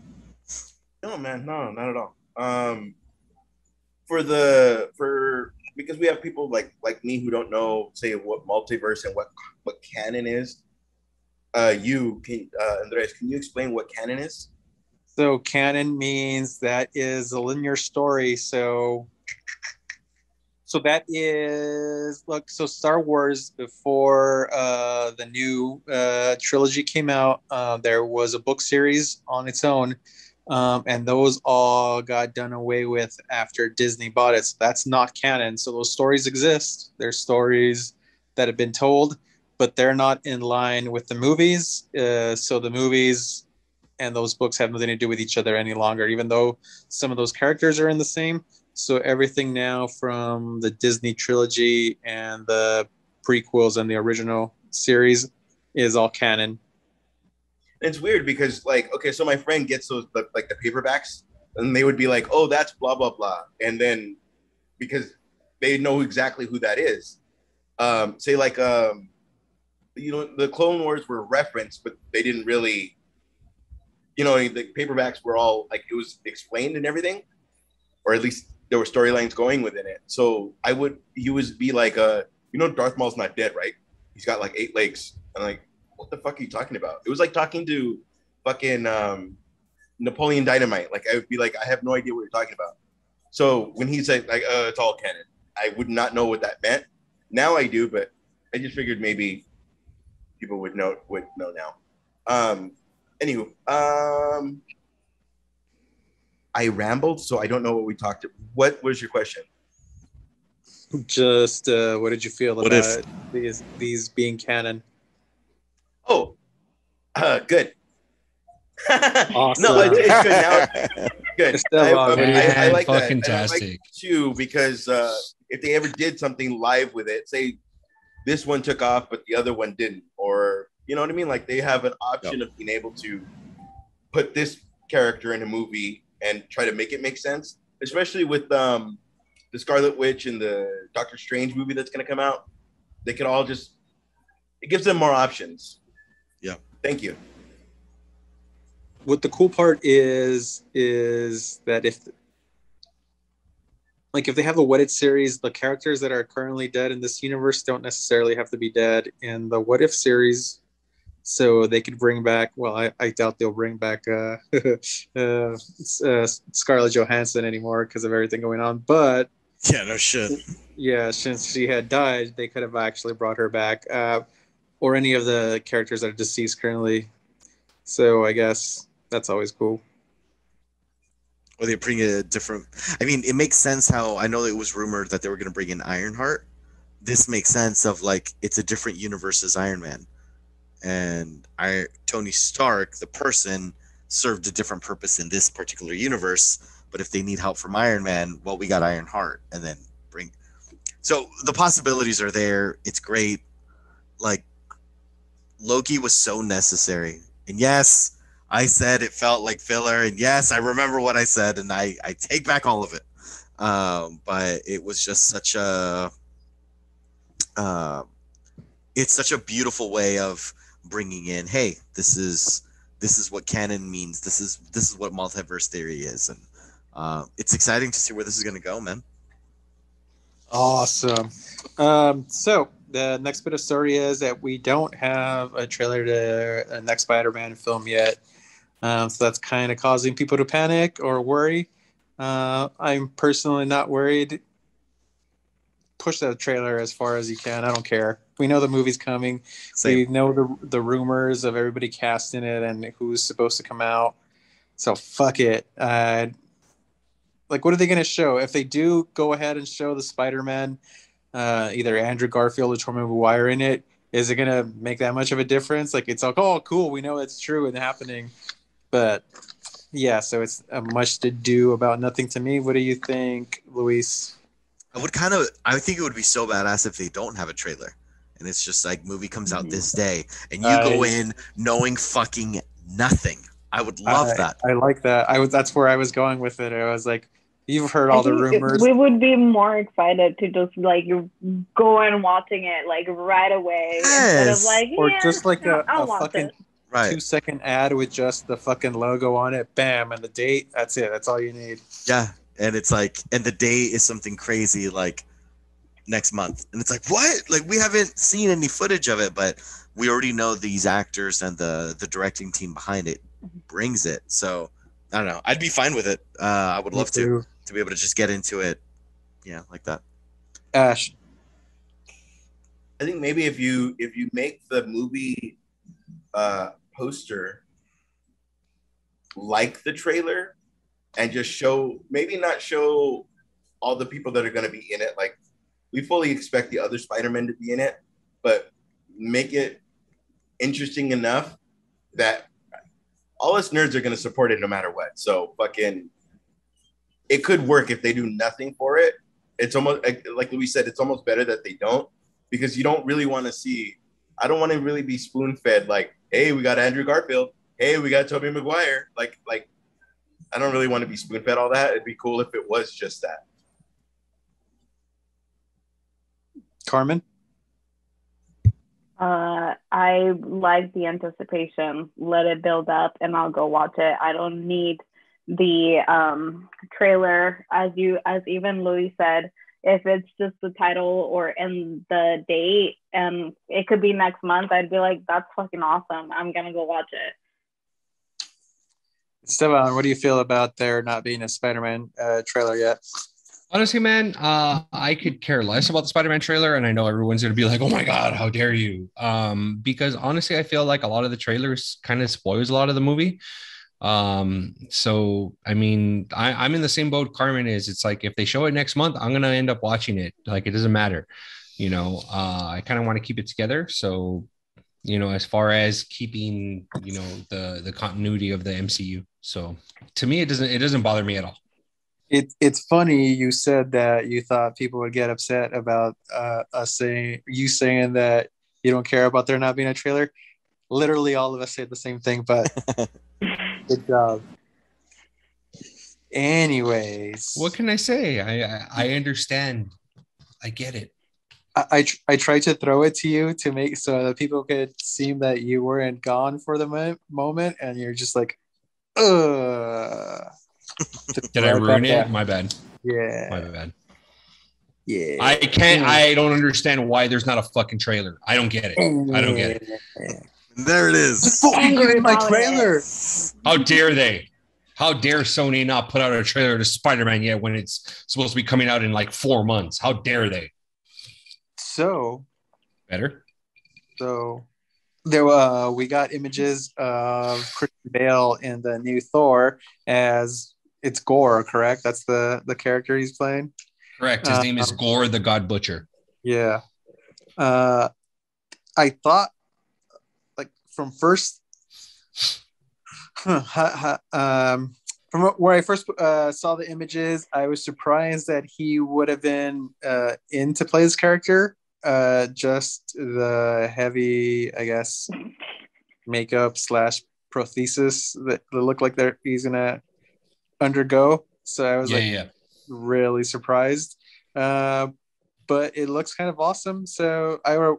No, man, no, not at all. Because we have people like me who don't know, say, what multiverse and what canon is. Andres, can you explain what canon is? So canon means that is a linear story. So that is so Star Wars, before the new trilogy came out, there was a book series on its own, and those all got done away with after Disney bought it. So that's not canon. So those stories exist. They're stories that have been told, but they're not in line with the movies. So the movies and those books have nothing to do with each other any longer, even though some of those characters are in the same. So everything now from the Disney trilogy and the prequels and the original series is all canon. It's weird because, like, okay, so my friend gets those the paperbacks, and they would be like, "Oh, that's blah blah blah," and then because they know exactly who that is, say like the Clone Wars were referenced, but they didn't really, the paperbacks were all like it was explained and everything, or at least there were storylines going within it. So he would be like, Darth Maul's not dead, right? He's got like 8 legs. I'm like, what the fuck are you talking about? It was like talking to fucking Napoleon Dynamite. Like, I would be like, I have no idea what you're talking about. So when he said like, it's all canon, I would not know what that meant. Now I do, but I just figured maybe people would know now. Anywho, I rambled, so I don't know what we talked about. What was your question? Just what did you feel about these being canon? Oh, good. Awesome. No, it's good now. Good. I like that. And I like too, because if they ever did something live with it, say this one took off but the other one didn't, or you know what I mean, like they have an option of being able to put this character in a movie and try to make it make sense, especially with the Scarlet Witch and the Doctor Strange movie that's going to come out. They could all just, it gives them more options. Yeah. Thank you. What the cool part is that if they have a What If series, the characters that are currently dead in this universe don't necessarily have to be dead in the What If series. So they could bring back, well, I doubt they'll bring back Scarlett Johansson anymore because of everything going on. But yeah, no shit. Yeah, since she had died, they could have actually brought her back, or any of the characters that are deceased currently. So I guess that's always cool. Or they bring a different. I mean, it makes sense how I know it was rumored that they were going to bring in Ironheart. This makes sense of like it's a different universe as Iron Man. And Tony Stark, the person, served a different purpose in this particular universe. But if they need help from Iron Man, well, we got Ironheart, and then bring. So the possibilities are there. It's great. Like Loki was so necessary, and yes, I said it felt like filler, and yes, I remember what I said, and I take back all of it. But it was just such a. It's such a beautiful way of bringing in, hey, this is what canon means. This is what multiverse theory is, and it's exciting to see where this is going to go, man. Awesome. So the next bit of story is that we don't have a trailer to a next Spider-Man film yet. So that's kind of causing people to panic or worry. I'm personally not worried. Push that trailer as far as you can. I don't care. We know the movie's coming. Same. We know the rumors of everybody casting it and who's supposed to come out. So fuck it. Like, what are they going to show? If they do go ahead and show the Spider-Man, either Andrew Garfield or Tobey Maguire in it, is it going to make that much of a difference? Like, it's like, oh, cool, we know it's true and happening. But yeah, so it's much to do about nothing to me. What do you think, Luis? I think it would be so badass if they don't have a trailer and it's just like movie comes out this day and you go in knowing fucking nothing. I would love that. I like that. That's where I was going with it. I was like, you've heard all the rumors. We would be more excited to just like go and watching it like right away instead of like, or just like a fucking this. 2-second ad with just the fucking logo on it, bam, and the date. That's it. That's all you need. Yeah. And it's like, and the date is something crazy like next month. And it's like, what? Like, we haven't seen any footage of it, but we already know these actors and the directing team behind it brings it. So I don't know. I'd be fine with it. I would love to be able to just get into it. Yeah, like that. Ash. I think maybe if you make the movie poster like the trailer, and just show, maybe not show all the people that are going to be in it. Like, we fully expect the other Spider-Men to be in it, but make it interesting enough that all us nerds are going to support it no matter what. So fucking, it could work if they do nothing for it. It's almost, like Louis said, it's almost better that they don't, because you don't really want to see, I don't want to really be spoon-fed like, hey, we got Andrew Garfield. Hey, we got Tobey Maguire. Like, I don't really want to be spoon-fed all that. It'd be cool if it was just that. Carmen? I like the anticipation. Let it build up and I'll go watch it. I don't need the trailer. As even Louis said, if it's just the title or in the date and it could be next month, I'd be like, that's fucking awesome. I'm going to go watch it. Esteban, what do you feel about there not being a Spider-Man trailer yet? Honestly, man, I could care less about the Spider-Man trailer, and I know everyone's going to be like, oh my God, how dare you? Because honestly, I feel like a lot of the trailers kind of spoils a lot of the movie. So, I mean, I'm in the same boat Carmen is. It's like, if they show it next month, I'm going to end up watching it. Like, it doesn't matter. You know, I kind of want to keep it together. So as far as keeping, the continuity of the MCU. So to me, it doesn't bother me at all. It's funny you said that you thought people would get upset about us saying that you don't care about there not being a trailer. Literally, all of us say the same thing, but good job. Anyways, What can I say? I understand. I get it. I tried to throw it to you to make so that people could seem that you weren't gone for the moment, and you're just like, ugh. Did I ruin it? My bad. Yeah. My bad. Yeah. I don't understand why there's not a fucking trailer. I don't get it. I don't get it. There it is. Fucking give me my trailer. How dare they? How dare Sony not put out a trailer to Spider-Man yet when it's supposed to be coming out in like 4 months? How dare they? So better. So there we got images of Christian Bale in the new Thor as it's Gore, correct? That's the character he's playing. Correct. His name is Gore the God Butcher. Yeah. I thought like from first from where I first saw the images, I was surprised that he would have been in to play his character. Just the heavy, I guess, makeup / prosthesis that look like he's gonna undergo. So I was really surprised. But it looks kind of awesome. So I've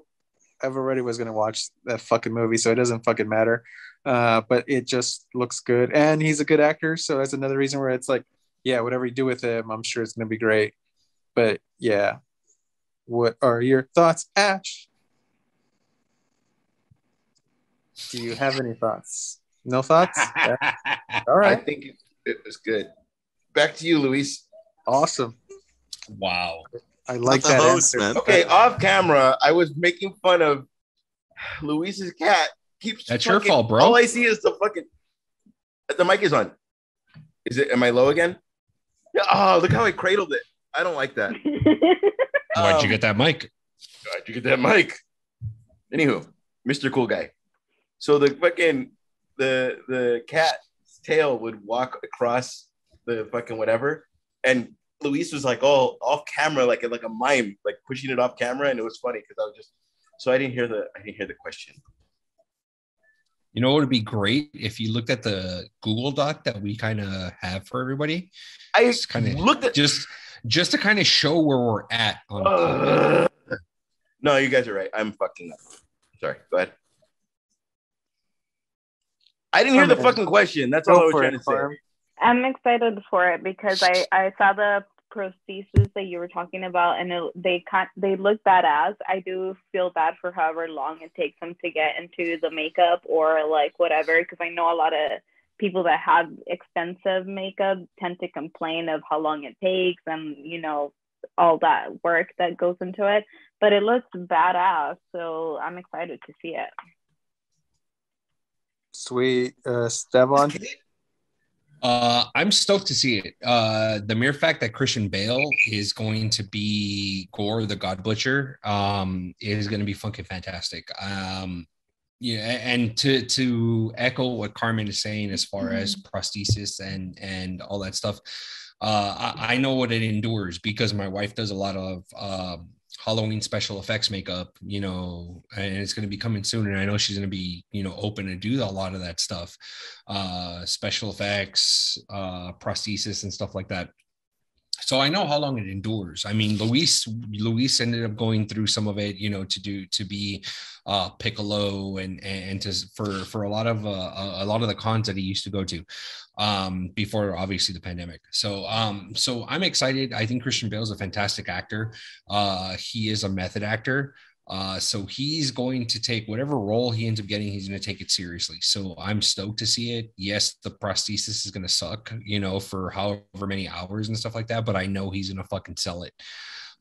already was gonna watch that fucking movie, so it doesn't fucking matter. But it just looks good, and he's a good actor. So that's another reason where it's like, yeah, whatever you do with him, I'm sure it's gonna be great. But yeah. What are your thoughts, Ash? Do you have any thoughts? No thoughts? Yeah. All right. I think it was good. Back to you, Luis. Awesome. Wow. I like that host, answer. man. Okay, off camera, I was making fun of Luis's cat. That's your fault, bro. All I see is the mic is on. Am I low again? Yeah. Oh, look how I cradled it. I don't like that. Why'd you get that mic? Why'd you get that mic? Anywho, Mr. Cool Guy. So the fucking the cat's tail would walk across the fucking whatever, and Luis was like all off camera, like a mime, like pushing it off camera, and it was funny because I didn't hear the question. You know what would be great if you looked at the Google Doc that we kind of have for everybody. I kind of looked at just to kind of show where we're at on No, you guys are right. I'm fucking up. Sorry. Go ahead. I didn't hear the fucking question. That's all I was trying to say. I'm excited for it because I saw the prosthesis that you were talking about, and they look badass. I do feel bad for however long it takes them to get into the makeup or like whatever, because I know a lot of people that have expensive makeup tend to complain of how long it takes and all that work that goes into it, but it looks badass, so I'm excited to see it. Sweet. Esteban? I'm stoked to see it. The mere fact that Christian Bale is going to be Gore the God Butcher is going to be fucking fantastic. Yeah, and to echo what Carmen is saying as far as prosthesis and all that stuff, I know what it endures because my wife does a lot of Halloween special effects makeup, and it's going to be coming soon, and I know she's going to be open to do a lot of that stuff, special effects, prosthesis and stuff like that. So I know how long it endures. I mean, Luis ended up going through some of it, to be Piccolo and for a lot of the cons that he used to go to before obviously the pandemic. So I'm excited. I think Christian Bale is a fantastic actor. He is a method actor. So he's going to take whatever role he ends up getting, he's going to take it seriously. So I'm stoked to see it. Yes, the prosthesis is going to suck, for however many hours and stuff like that, but I know he's going to fucking sell it.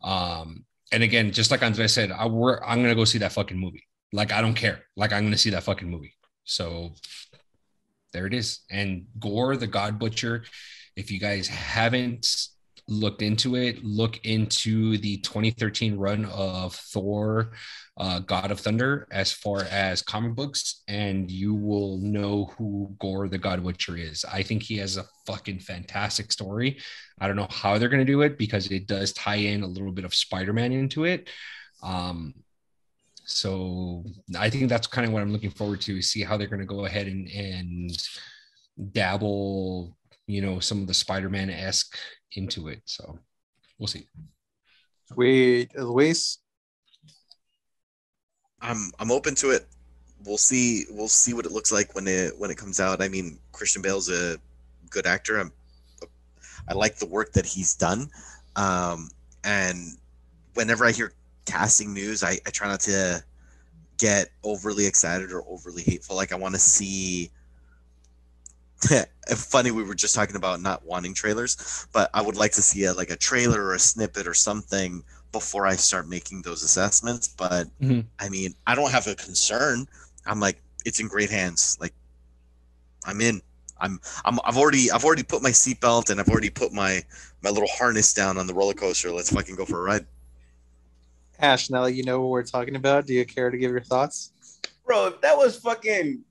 And again, just like Andres said, I'm going to go see that fucking movie. Like, I don't care. Like, I'm going to see that fucking movie. So there it is. And Gore, the God Butcher, if you guys haven't looked into it, look into the 2013 run of Thor, God of Thunder, as far as comic books, and you will know who Gore the God Butcher is. I think he has a fucking fantastic story. I don't know how they're going to do it because it does tie in a little bit of Spider-Man into it. So I think that's kind of what I'm looking forward to, see how they're going to go ahead and dabble, some of the Spider-Man-esque into it. So we'll see. Sweet. Luis? I'm open to it. We'll see what it looks like when it comes out. I mean, Christian Bale's a good actor. I like the work that he's done. And whenever I hear casting news, I try not to get overly excited or overly hateful. Like, I want to see funny, we were just talking about not wanting trailers, but I would like to see a trailer or a snippet or something before I start making those assessments. But I mean, I don't have a concern. I'm like, it's in great hands. Like, I'm in. I've already put my seatbelt and I've already put my little harness down on the roller coaster. Let's fucking go for a ride. Ash, now that you know what we're talking about, do you care to give your thoughts? Bro, if that was fucking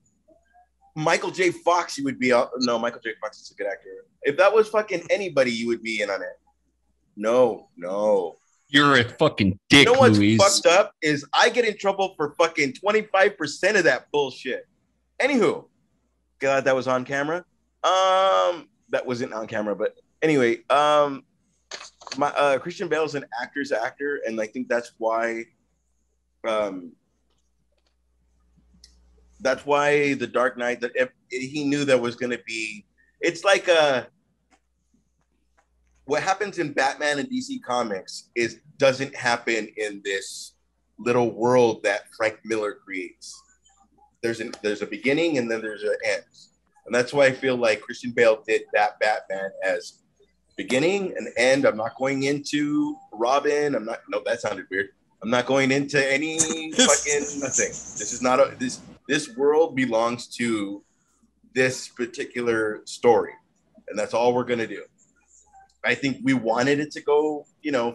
Michael J. Fox, you would be out. No, Michael J. Fox is a good actor. If that was fucking anybody, you would be in on it. No. You're a fucking dick, You know what's Luis. fucked up is I get in trouble for fucking 25% of that bullshit. Anywho, God, that was on camera. That wasn't on camera, but anyway, my Christian Bale's an actor's actor, and I think that's why the Dark Knight, that if he knew that was going to be, it's like what happens in Batman and DC Comics doesn't happen in this little world that Frank Miller creates. There's a beginning and then there's an end, and that's why I feel like Christian Bale did that Batman as beginning and end. I'm not going into Robin. That sounded weird. I'm not going into any fucking nothing. This is not this world belongs to this particular story, and that's all we're gonna do. I think we wanted it to go,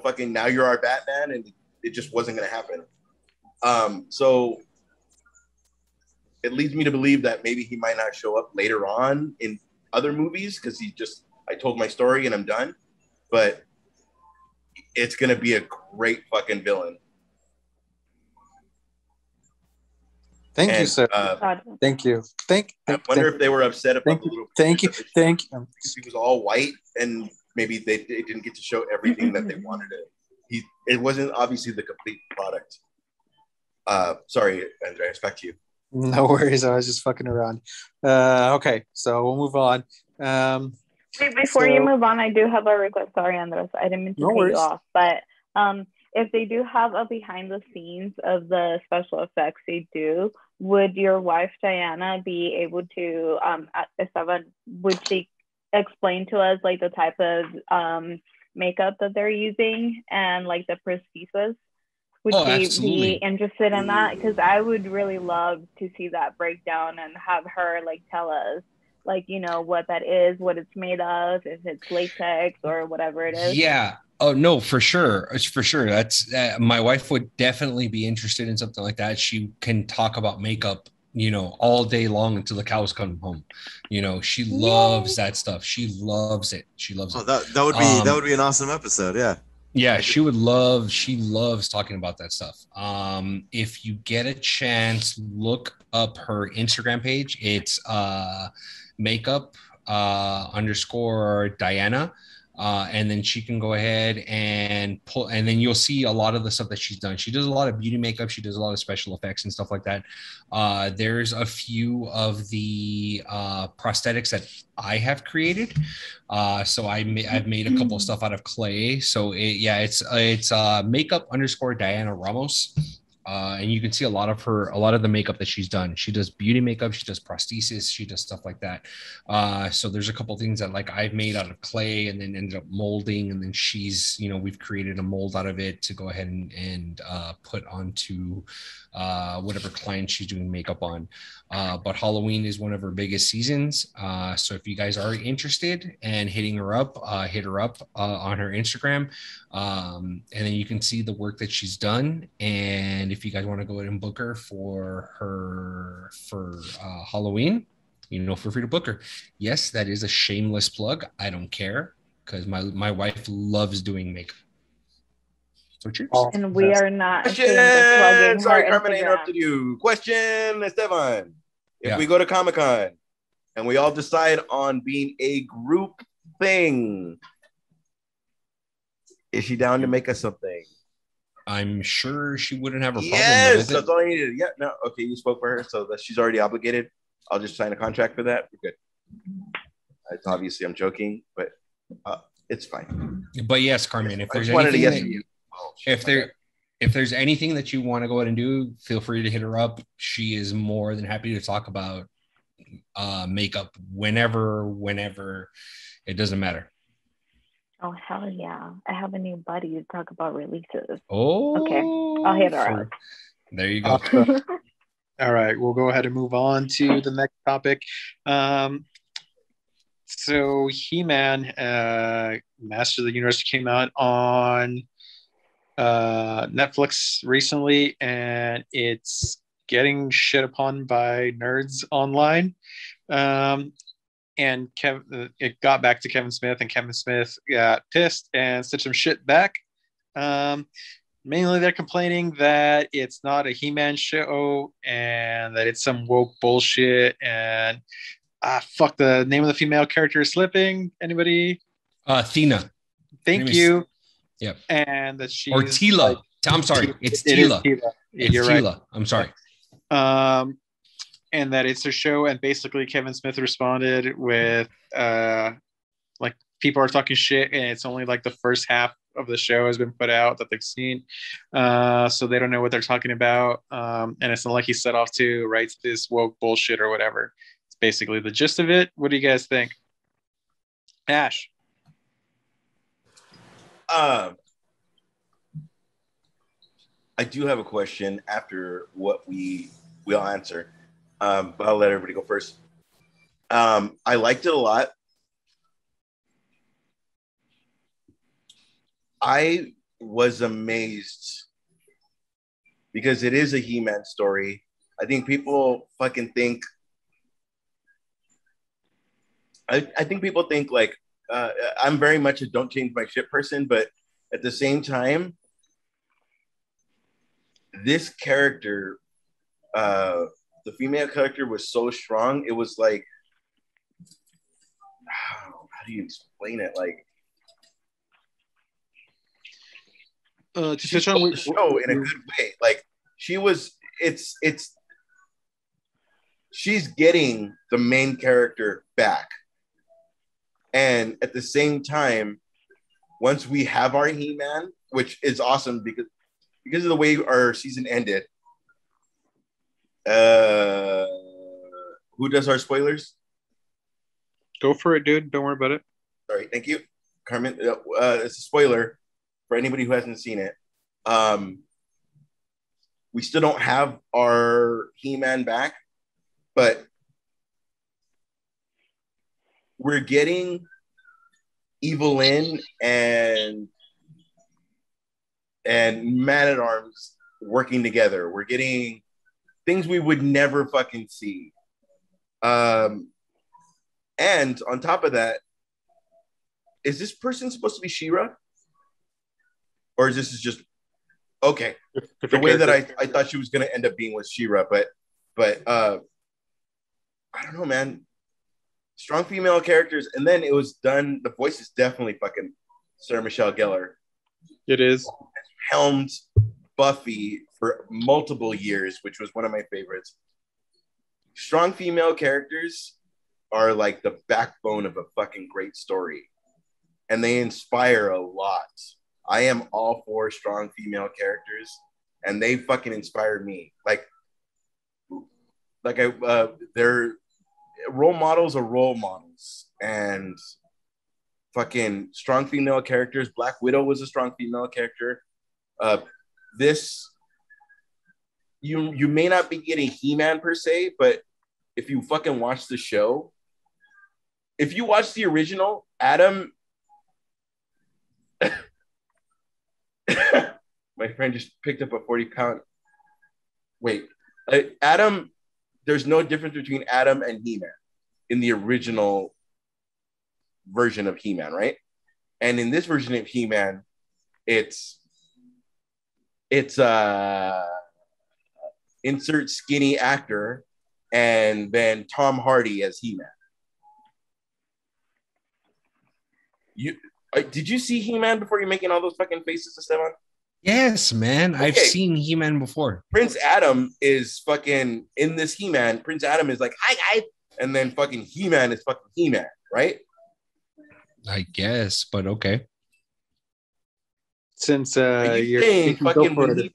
fucking now you're our Batman, and it just wasn't gonna happen. So it leads me to believe that maybe he might not show up later on in other movies because I told my story and I'm done. But it's gonna be a great fucking villain. Thank you, sir. Thank you. I wonder if they were upset about the movie. Thank you. He was all white, and maybe they didn't get to show everything that they wanted to. It wasn't obviously the complete product. Sorry, Andreas, back to you. No worries. I was just fucking around. Okay, so we'll move on. Wait, before you move on, I do have a request. Sorry, Andres. I didn't mean to cut you off, but if they do have a behind the scenes of the special effects they do, would your wife Diana be able to would she explain to us like the type of makeup that they're using and like the prosthesis? Would she be interested in that? Because I would really love to see that breakdown and have her like tell us like, what that is, what it's made of, if it's latex or whatever it is. Yeah. Oh no, for sure. It's for sure. That's my wife would definitely be interested in something like that. She can talk about makeup, all day long until the cows come home. She loves that stuff. She loves it. She loves it. That would be an awesome episode. Yeah. Yeah, she loves talking about that stuff. If you get a chance, look up her Instagram page. It's makeup _ Diana. And then she can go ahead and pull, and then you'll see a lot of the stuff that she's done. She does a lot of beauty makeup. She does a lot of special effects and stuff like that. There's a few of the prosthetics that I have created. So I've made a couple of stuff out of clay. So it's makeup _ Diana Ramos. and you can see a lot of the makeup that she's done. She does beauty makeup, she does prosthesis, she does stuff like that. So there's a couple things that like I've made out of clay and then ended up molding, and then she's, we've created a mold out of it to go ahead and put onto whatever client she's doing makeup on. But Halloween is one of her biggest seasons. So if you guys are interested and hit her up on her Instagram. And then you can see the work that she's done. And if you guys want to go ahead and book her for Halloween, feel free to book her. Yes, that is a shameless plug. I don't care because my wife loves doing makeup. So cheers. And we are not Question. Sorry, Carmen, I interrupted you. Question, Esteban. If we go to Comic-Con and we all decide on being a group thing, is she down to make us something? I'm sure she wouldn't have a problem. Yes, that's all I needed. Yeah, no, okay, you spoke for her, so that she's already obligated. I'll just sign a contract for that. We're good. It's obviously I'm joking, but it's fine. But yes, Carmen, if there's anything if there's anything that you want to go ahead and do, feel free to hit her up. She is more than happy to talk about makeup whenever. It doesn't matter. Oh, hell yeah. I have a new buddy to talk about releases. Oh, okay. I'll hit her up. There you go. All right, we'll go ahead and move on to the next topic. So He-Man, Master of the Universe came out on Netflix recently, and it's getting shit upon by nerds online. And it got back to Kevin Smith, and Kevin Smith got pissed and said some shit back. Mainly, they're complaining that it's not a He-Man show and that it's some woke bullshit. And fuck, the name of the female character is slipping. Anybody? Thina. Thank you. Yep. And that she's or Tila. Like, I'm sorry, it's Tila. You're Tila. Right. I'm sorry. And that it's a show, and basically Kevin Smith responded with like, people are talking shit and it's only like the first half of the show has been put out that they've seen, so they don't know what they're talking about, and it's not like he set off to write this woke bullshit or whatever. It's basically the gist of it. What do you guys think? Ash? I do have a question after what we all answer. But I'll let everybody go first. I liked it a lot. I was amazed because it is a He-Man story. I think people fucking think. I think people think like I'm very much a don't change my shit person, but at the same time, this character. The female character was so strong. It was like, how do you explain it? Like, to touch on the show in a good way. Like, she's getting the main character back, and at the same time, once we have our He-Man, which is awesome because of the way our season ended. Who does our spoilers? Go for it, dude. Don't worry about it. All right, thank you, Carmen. It's a spoiler for anybody who hasn't seen it. We still don't have our He-Man back, but we're getting Evelyn and Man-at-Arms working together. We're getting things we would never fucking see. And on top of that, is this person supposed to be She-Ra? Or is this just okay? The way that I thought she was gonna end up being with She-Ra, but I don't know, man. Strong female characters, and then it was done. The voice is definitely fucking Sarah Michelle Gellar. It is. Helmed Buffy for multiple years, which was one of my favorites. Strong female characters are like the backbone of a fucking great story, and they inspire a lot. I am all for strong female characters. and they fucking inspired me. They're role models are role models, and fucking strong female characters. Black Widow was a strong female character. This you may not be getting He-Man per se, but if you fucking watch the show, if you watch the original, Adam, my friend just picked up a 40-pound. Wait, Adam. There's no difference between Adam and He-Man in the original version of He-Man, right? And in this version of He-Man, it's insert skinny actor, and then Tom Hardy as He-Man. Did you see He-Man before you're making all those fucking faces, Esteban? Yes, man. Okay. I've seen He-Man before. Prince Adam is fucking in this He-Man. Prince Adam is like, hi, guys. And then fucking He-Man is fucking He-Man, right? I guess, but okay. Since you're fucking for it,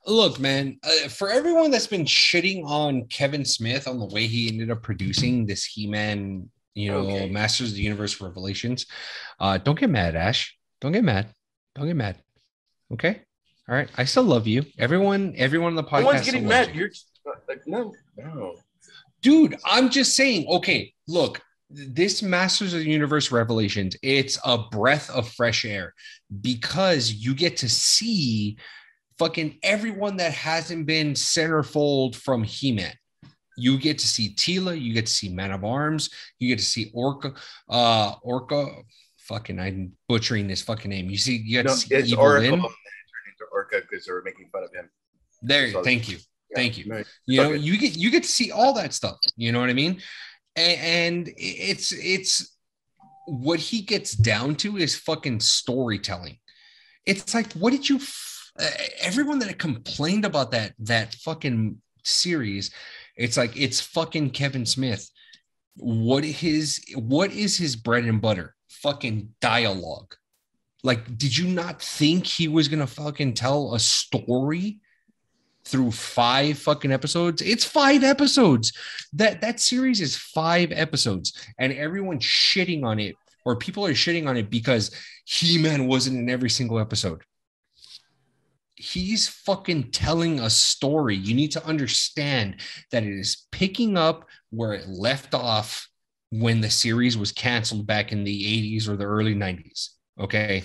look, man, for everyone that's been shitting on Kevin Smith on the way he ended up producing this He-Man, Masters of the Universe Revelations, don't get mad, Ash. Don't get mad. Don't get mad. Okay. All right. I still love you. Everyone on the podcast. No one's getting mad. You're like, no. Dude, I'm just saying, okay, look, this Masters of the Universe Revelations, it's a breath of fresh air because you get to see fucking everyone that hasn't been centerfold from He-Man. You get to see Tila, you get to see Man of Arms, you get to see Orca. Fucking, I'm butchering this fucking name. You get to see it's Evil Oracle. Lyn. Turned into Orca because they were making fun of him. Thank you. Yeah, Thank you. Nice. You get to see all that stuff. You know what I mean? And it's what he gets down to is fucking storytelling. It's like, what did you? Everyone that complained about that fucking series, it's like it's fucking Kevin Smith. What is his bread and butter? Fucking dialogue. Like, did you not think he was gonna fucking tell a story through 5 fucking episodes? It's 5 episodes. That series is 5 episodes, and everyone's shitting on it, or people are shitting on it because He-Man wasn't in every single episode. He's fucking telling a story. You need to understand that it is picking up where it left off when the series was canceled back in the 80s or the early 90s. Okay.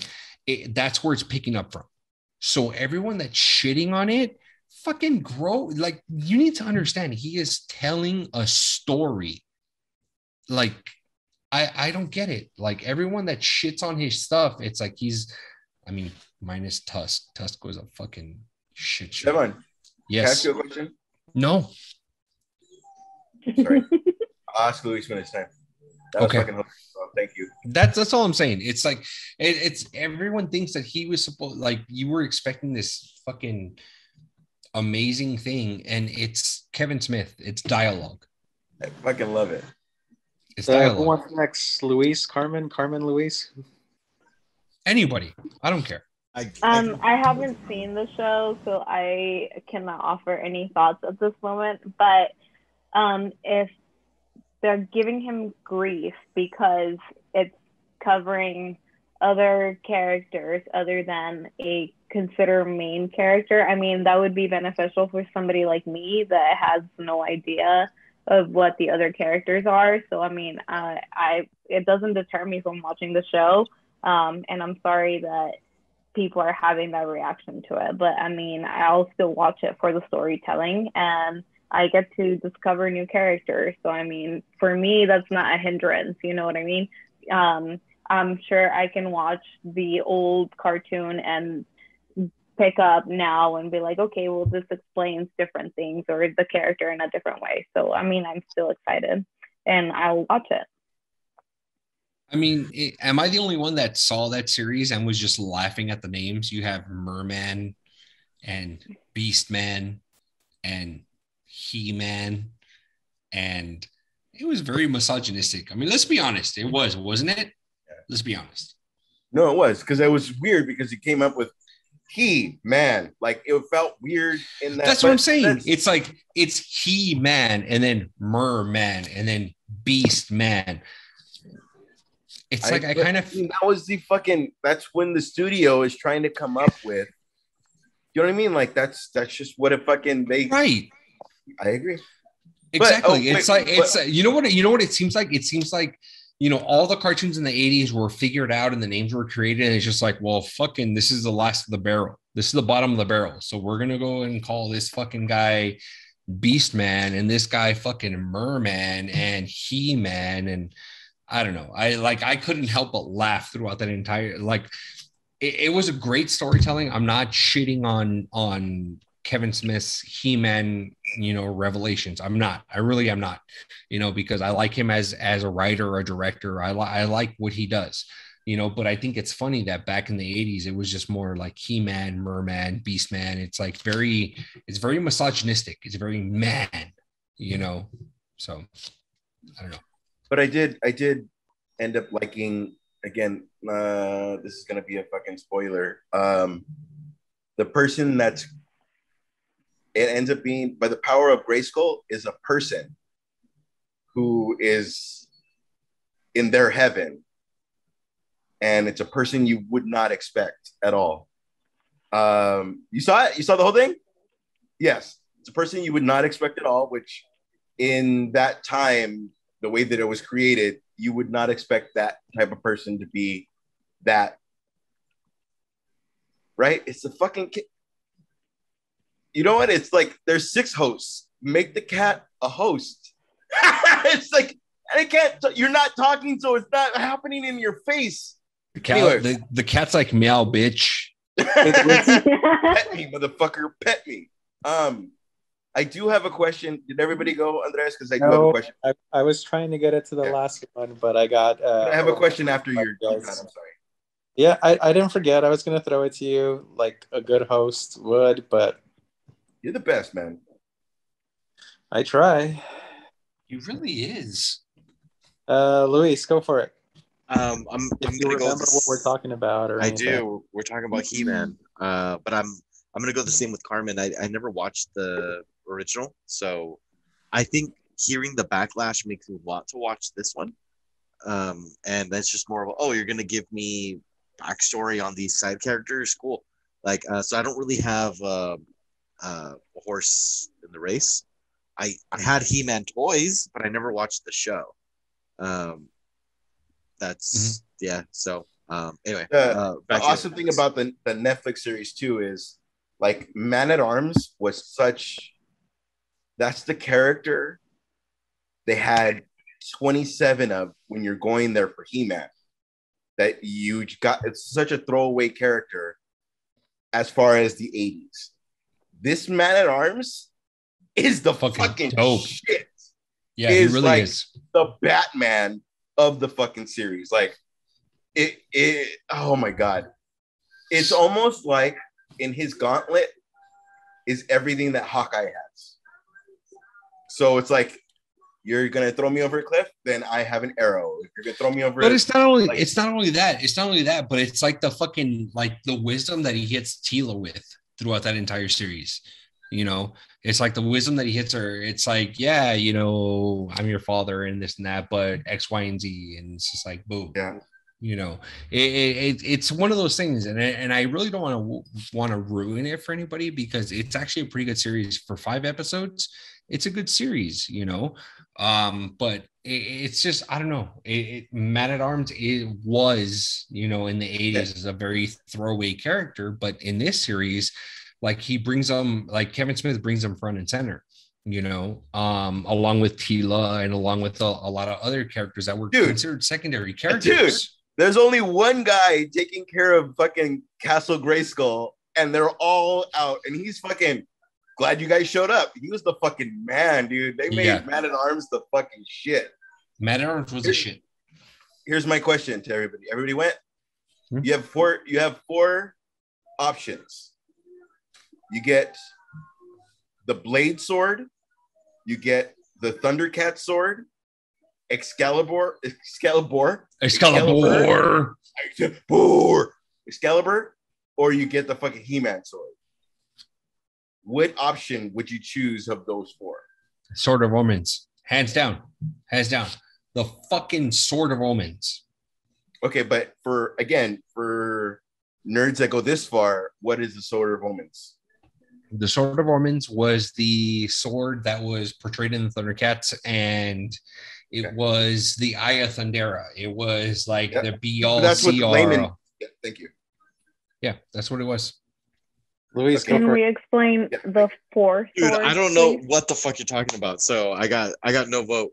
That's where it's picking up from. So everyone that's shitting on it, fucking grow. Like, you need to understand he is telling a story. Like, I don't get it. Like, everyone that shits on his stuff, it's like minus Tusk. Tusk was a fucking shit show. Come on. Yes. Can I ask you a question? No. Sorry. I'll ask Luis when it's time. That was fucking hilarious. Thank you. That's all I'm saying. It's like it's everyone thinks that he was supposed, like, you were expecting this fucking amazing thing, and it's Kevin Smith. It's dialogue. I fucking love it. It's dialogue. Who wants next? Luis, Carmen, Luis? Anybody. I don't care. I haven't seen the show, so I cannot offer any thoughts at this moment. But if they're giving him grief because it's covering other characters other than a considered main character, I mean, that would be beneficial for somebody like me that has no idea of what the other characters are. So, I mean, it doesn't deter me from watching the show. And I'm sorry that people are having that reaction to it. But, I mean, I'll still watch it for the storytelling, and I get to discover new characters. So, I mean, for me, that's not a hindrance. You know what I mean? I'm sure I can watch the old cartoon and pick up now and be like, okay, well, this explains different things or the character in a different way. So, I mean, I'm still excited and I'll watch it. I mean, am I the only one that saw that series and was just laughing at the names? You have Merman and Beastman and He-Man, and it was very misogynistic. I mean, let's be honest. It wasn't it? Let's be honest. No, it was, because it was weird because he came up with He-Man. Like it felt weird in that. That's what I'm saying. It's like it's He-Man and then Merman and then Beast Man. It's like I kind of that was the fucking. That's when the studio is trying to come up with. You know what I mean? Like that's just what it fucking they. Right. I agree. Exactly. You know what it seems like? It seems like, you know, all the cartoons in the 80s were figured out and the names were created. And it's just like, well, fucking, this is the last of the barrel. This is the bottom of the barrel. So we're going to go and call this fucking guy Beast Man and this guy fucking Merman and He-Man. And I don't know. I couldn't help but laugh throughout that entire, it was a great storytelling. I'm not shitting on Kevin Smith's He-Man, you know, revelations. I'm not. I really am not, you know, because I like him as a writer or a director. I like what he does, you know, but I think it's funny that back in the 80s, it was just more like He-Man, Merman, Beastman. It's very misogynistic. It's very man, you know, so I don't know. But I did end up liking, again, this is going to be a fucking spoiler. The person that's it ends up being, by the power of Grayskull, is a person who is in their heaven. And it's a person you would not expect at all. You saw it? You saw the whole thing? Yes. It's a person you would not expect at all, which in that time, the way that it was created, you would not expect that type of person to be that. Right? It's a fucking kid. You know what? It's like there's 6 hosts. Make the cat a host. It's like, and it can't. You're not talking, so it's not happening in your face. The cat, the cat's like, meow, bitch. Pet me, motherfucker. Pet me. I do have a question. Did everybody go, Andres? Because I do have a question. I was trying to get it to the last one, but I got. I have a question after you're done. I'm sorry. Yeah, I didn't forget. I was going to throw it to you like a good host would, but. You're the best, man. I try. He really is. Luis, go for it. I'm if you remember what we're talking about, or anything. I do. We're talking about He-Man. But I'm gonna go the same with Carmen. I never watched the original, so I think hearing the backlash makes me want to watch this one. And that's just more of you're gonna give me backstory on these side characters. Cool. So I don't really have a horse in the race. I had He-Man toys, but I never watched the show. That's yeah. So anyway, the awesome thing about the Netflix series too is like Man at Arms was such. That's the character they had 27 of when you're going there for He-Man. That you got. It's such a throwaway character as far as the 80s. This Man at Arms is the fucking dope shit. Yeah, he really is the Batman of the fucking series. Like it. Oh my god, it's almost like in his gauntlet is everything that Hawkeye has. So it's like, you're gonna throw me over a cliff, then I have an arrow. If you're gonna throw me over, but it's not only that, but it's like the fucking the wisdom that he hits Tila with throughout that entire series. You know, it's like the wisdom that he hits her. It's like, yeah, you know, I'm your father and this and that, but X, Y, and Z, and it's just like, boom. Yeah. You know, it's one of those things, and I really don't want to ruin it for anybody, because it's actually a pretty good series for 5 episodes. It's a good series, you know, but it's just, I don't know. Man at Arms, it was, you know, in the 80s as a very throwaway character, but in this series, like he brings them, like Kevin Smith brings them front and center, you know, along with Tila and along with a lot of other characters that were considered secondary characters. Dude, there's only one guy taking care of fucking Castle Grayskull, and they're all out, and he's fucking glad you guys showed up. He was the fucking man, dude. They made Man at Arms the fucking shit. Man at Arms was the shit. Here's my question to everybody. Everybody went? You have four options. You get the Blade Sword, you get the Thundercat Sword, Excalibur, or you get the fucking He-Man sword. What option would you choose of those four? Sword of Omens, hands down, the fucking Sword of Omens. Okay, but for nerds that go this far, what is the Sword of Omens? The Sword of Omens was the sword that was portrayed in the Thundercats, and it was the Eye of Thundera. It was like the be all that's what see the all. layman. Yeah, thank you. Yeah, that's what it was. Luis, Okay. Can we explain the four Dude, swords, I don't know please? what the fuck you're talking about, so I got no vote.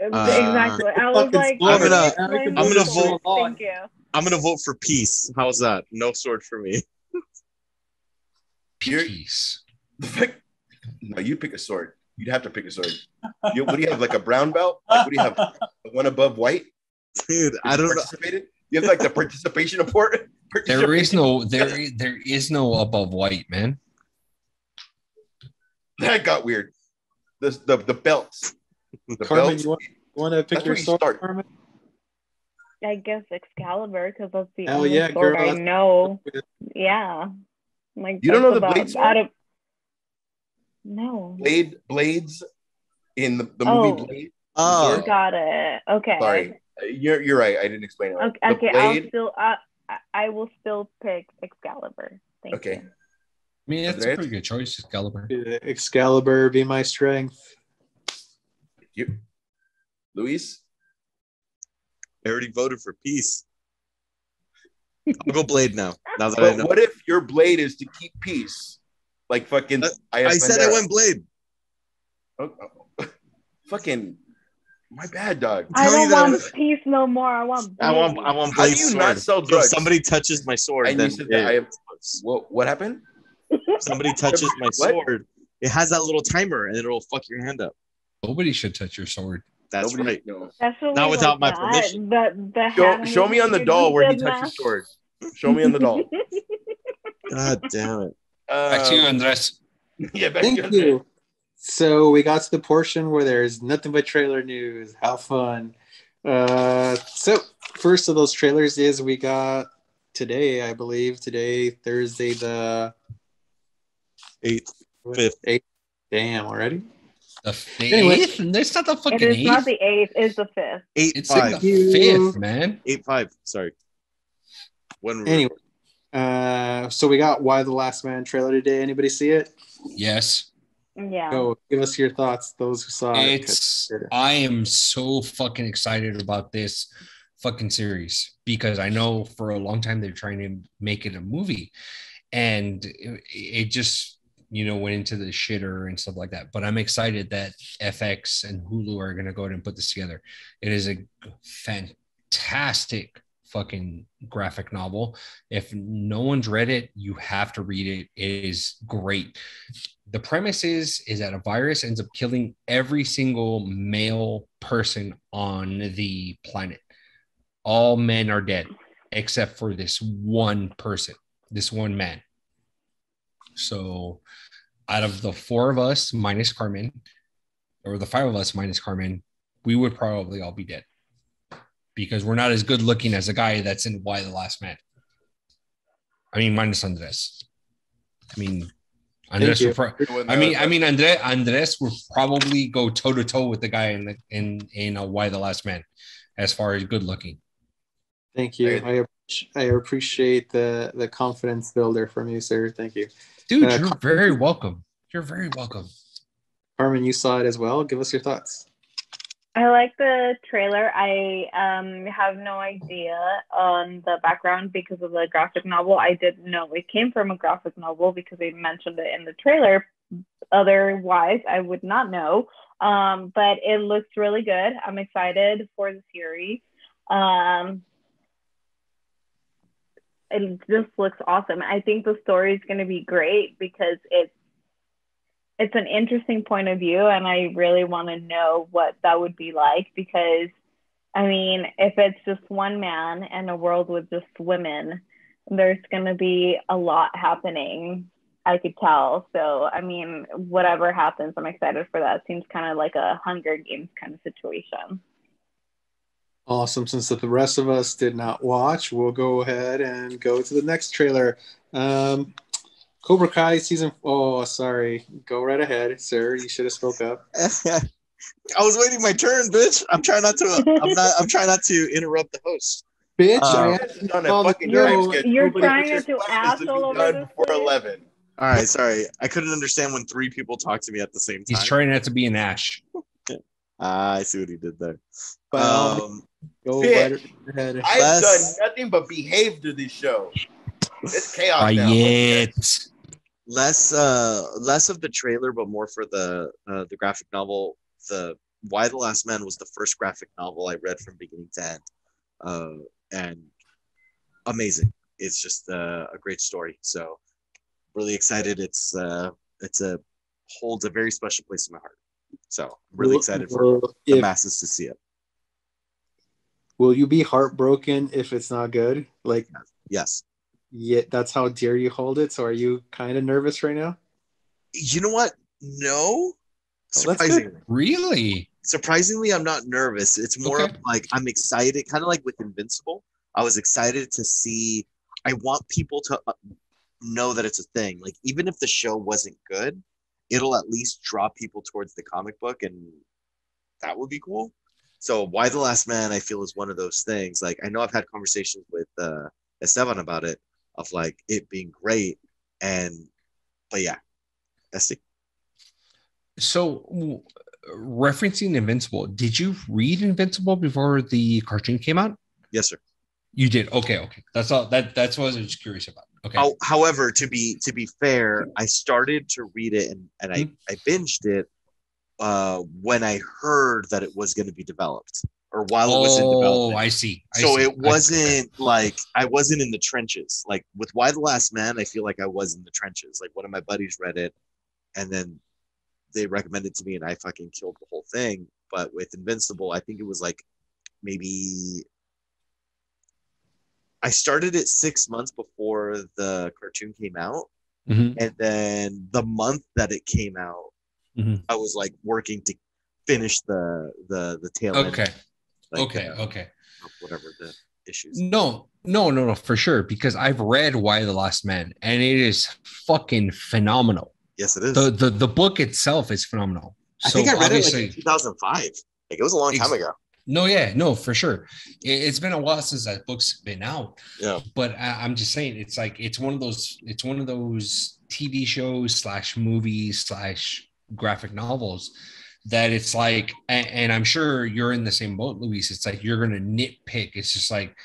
Exactly. I was like, I'm can gonna- you explain I'm the gonna swords? vote- Thank you. I'm gonna vote for peace. How's that? No sword for me. Peace. No, you pick a sword. You'd have to pick a sword. What do you have? Like a brown belt? Like, what do you have? The one above white? Dude, I don't know. Participated? You have like the participation report. There is no above white, man. That got weird. The belts. The Carmen, belts. you want to pick That's your where you sword, start. Carmen? I guess Excalibur, because that's the Hell only yeah, sword girl. I know. Yeah. Like, You don't know that's the blade about- sword? out of- No. Blades in the Oh. movie Blade. Oh, Got it. Okay. Sorry, you're right. I didn't explain it. Right. Okay. The blade. I will still pick Excalibur. Thank Okay. you. I mean, it's a Andres? pretty good choice, Excalibur. Excalibur, be my strength. You, Luis. I already voted for peace. I'll go Blade now. Now that I But know. what if your blade is to keep peace? Like fucking. I said I went Blade. Fucking. My bad, dog. I telling don't you want peace no more. I want I want blade. How Blade do you sword. not sell So if drugs? somebody touches my sword, And then you said that I have. What happened? if somebody touches my What? sword, it has that little timer and it'll fuck your hand up. Nobody should touch your sword. That's Nobody- right. No. Especially Not without my that, permission. The Show me on the doll where he touched touches his sword. Show me on the doll. God damn it. Back to you, Andres. Yeah, back Thank to you. So we got to the portion where there's nothing but trailer news. How fun. So first of those trailers is we got today, I believe. Today, Thursday the 8th. Damn, already? The Anyway. 8th? It's not the fucking It is 8th. not the 8th, it's the 5th. 8 It's like 5. the 5th, man. 8-5. Sorry. When Anyway, so we got Why the Last Man trailer today. Anybody see it? Yes. Yeah. Go give us your thoughts, those who saw it. I am so fucking excited about this fucking series because I know for a long time they're trying to make it a movie, and it just went into the shitter and stuff like that. But I'm excited that FX and Hulu are gonna go ahead and put this together. It is a fantastic fucking graphic novel. If no one's read it, you have to read it. It is great. The premise is that a virus ends up killing every single male person on the planet. All men are dead except for this one person, this one man. So out of the 4 of us minus Carmen, or the 5 of us minus Carmen, we would probably all be dead because we're not as good looking as a guy that's in Why the Last Man. I mean, minus Andres. I mean, Andres. Andres will probably go toe to toe with the guy in Why the Last Man, as far as good looking. Thank you. I appreciate the confidence builder from you, sir. Thank you, dude. You're very welcome. You're very welcome. Carmen, you saw it as well. Give us your thoughts. I like the trailer. I have no idea on the background because of the graphic novel. I didn't know it came from a graphic novel because they mentioned it in the trailer. Otherwise, I would not know. But it looks really good. I'm excited for the series. It just looks awesome. I think the story is going to be great because it's an interesting point of view, and I really want to know what that would be like because, I mean, if it's just one man and a world with just women, there's going to be a lot happening, I could tell. So, I mean, whatever happens, I'm excited for that. It seems kind of like a Hunger Games kind of situation. Awesome. Since the rest of us did not watch, we'll go ahead and go to the next trailer. Cobra Kai season. Oh, sorry. Go right ahead, sir. You should have spoke up. I was waiting my turn, bitch. I'm trying not to. I'm trying not to interrupt the host. Bitch, Um, I asked on all a the fucking show. time schedule. You're but trying your not to plan is ass be all over done this before place? 11. All right, sorry. I couldn't understand when three people talk to me at the same time. He's trying not to be an Ash. I see what he did there. Go Bitch, right ahead. I've Less- done nothing but behave to this show. It's chaos now. Quiet. less of the trailer, but more for the graphic novel. The Why the Last Man was the first graphic novel I read from beginning to end, and amazing. It's just a great story. So really excited. It's holds a very special place in my heart. So I'm really excited for the masses to see it. Will you be heartbroken if it's not good? Like, Yes. yeah, that's how dear you hold it. So are you kind of nervous right now? You know what? No. Oh, that's Surprisingly. good. Really? Surprisingly, I'm not nervous. It's more Okay. of like I'm excited, kind of like with Invincible. I was excited to see. I want people to know that it's a thing. Like even if the show wasn't good, it'll at least draw people towards the comic book, and that would be cool. So Why the Last Man, I feel, is one of those things. Like I know I've had conversations with Esteban about it, of like it being great, but yeah, that's it. So, referencing Invincible, did you read Invincible before the cartoon came out? Yes, sir. You did. Okay. That's all. That's what I was curious about. Okay. However, to be fair, I started to read it and I binged it when I heard that it was going to be developed or while it was in development. Oh, I see. So it wasn't like I wasn't in the trenches. Like with Why the Last Man, I feel like I was in the trenches. Like one of my buddies read it and then they recommended it to me and I fucking killed the whole thing. But with Invincible, I think it was like maybe I started it 6 months before the cartoon came out. Mhm. And then the month that it came out, Mhm. I was like working to finish the tail end. Okay. Like, Okay. Whatever the issues. No, for sure. Because I've read Why the Last Man, and it is fucking phenomenal. Yes, it is. The book itself is phenomenal. I think I read it like in 2005. Like it was a long time ago. No, for sure. It's been a while since that book's been out. Yeah. But I'm just saying, it's like it's one of those TV shows / movies / graphic novels that it's like, and I'm sure you're in the same boat, Luis. It's like you're gonna nitpick. It's just like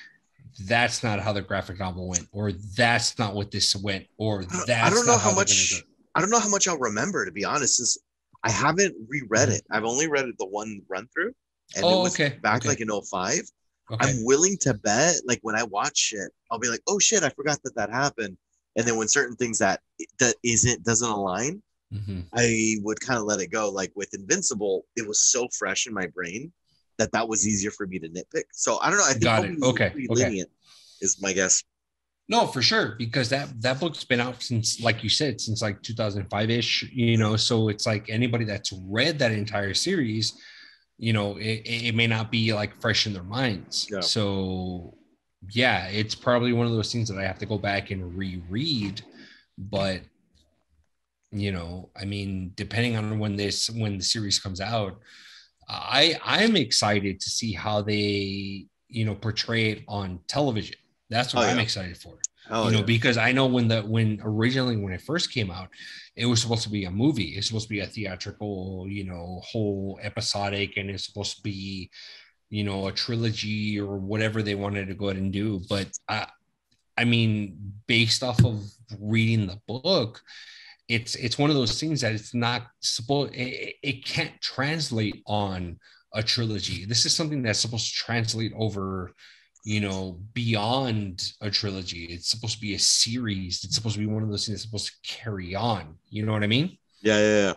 that's not how the graphic novel went, or that's not what this went, or that's I don't know not how much. I don't know how much I'll remember, to be honest. Since I haven't reread it. I've only read it the one run through, and it was back like in 2005. Okay. I'm willing to bet, like when I watch it, I'll be like, "Oh shit, I forgot that happened." And then when certain things that doesn't align, I would kind of let it go. Like with Invincible, it was so fresh in my brain that was easier for me to nitpick. So I don't know. I think Got it. Okay. lenient is my guess. No, for sure, because that book's been out since, like you said, since like 2005-ish, so it's like anybody that's read that entire series, it may not be like fresh in their minds. Yeah. So yeah, it's probably one of those things that I have to go back and reread, but I mean, depending on when the series comes out, I'm excited to see how they, portray it on television. That's what I'm excited for. Because I know when it first came out, it was supposed to be a movie. It's supposed to be a theatrical, whole episodic, and it's supposed to be, a trilogy or whatever they wanted to go ahead and do. But I mean, based off of reading the book, it's one of those things that it's not supposed. It can't translate on a trilogy. This is something that's supposed to translate over, beyond a trilogy. It's supposed to be a series. It's supposed to be one of those things that's supposed to carry on. You know what I mean? Yeah.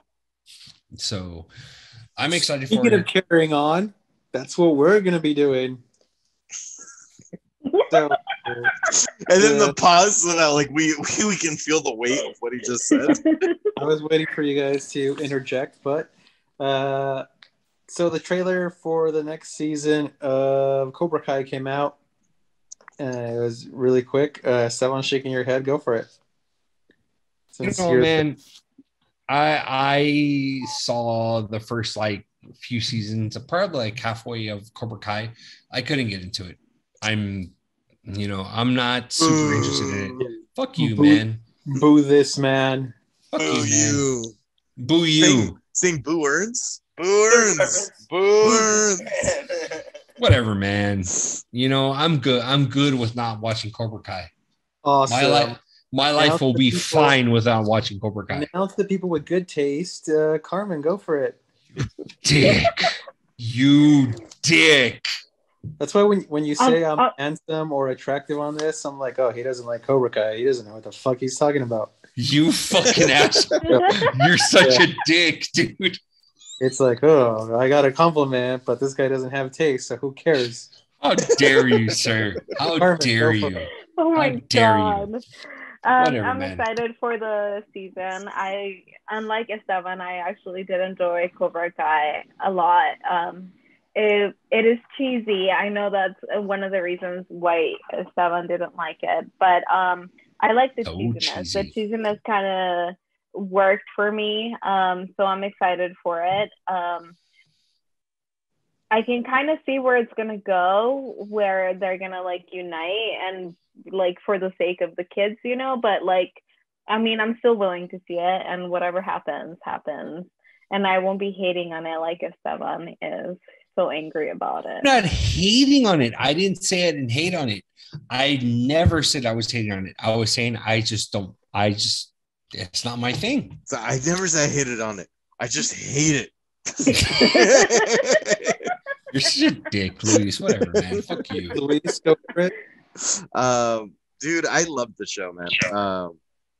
So I'm excited for it. Speaking of carrying on, that's what we're going to be doing. So, and then the pause so that like we can feel the weight of what he just said. I was waiting for you guys to interject, but So the trailer for the next season of Cobra Kai came out. It was really quick. Someone shaking your head. Go for it. Man, I saw the first like few seasons, probably like halfway of Cobra Kai. I couldn't get into it. I'm not super interested in it. Fuck you, man. Boo this man. Fuck Boo you, man. Boo you. Sing Boo Earns. Boo Earns. Boo Earns. Whatever, man. I'm good. I'm good with not watching Cobra Kai. Awesome. My life will be fine without watching Cobra Kai. Announce the people with good taste. Carmen, go for it. Dick. You dick. That's why when you say I'm handsome or attractive on this, I'm like, oh, he doesn't like Cobra Kai. He doesn't know what the fuck he's talking about. You fucking asshole. You're such a dick, dude. It's like, oh, I got a compliment, but this guy doesn't have taste, so who cares? How dare you, sir? How dare you? Oh my God. Whatever, I'm man. excited for the season. Unlike S7, I actually did enjoy Cobra Kai a lot. It is cheesy. I know that's one of the reasons why S7 didn't like it, but I like the cheesiness. The cheesiness kind of worked for me, so I'm excited for it. I can kind of see where it's gonna go, where they're gonna like unite and like for the sake of the kids, but like, I mean, I'm still willing to see it, and whatever happens, and I won't be hating on it like S7 is so angry about it. I'm not hating on it. I didn't say I didn't hate on it. I never said I was hating on it. I was saying it's not my thing. So I never said I hated on it. I just hate it. You're such a dick, Luis. Whatever, man. Fuck you. Luis, go for it. Dude, I loved the show, man.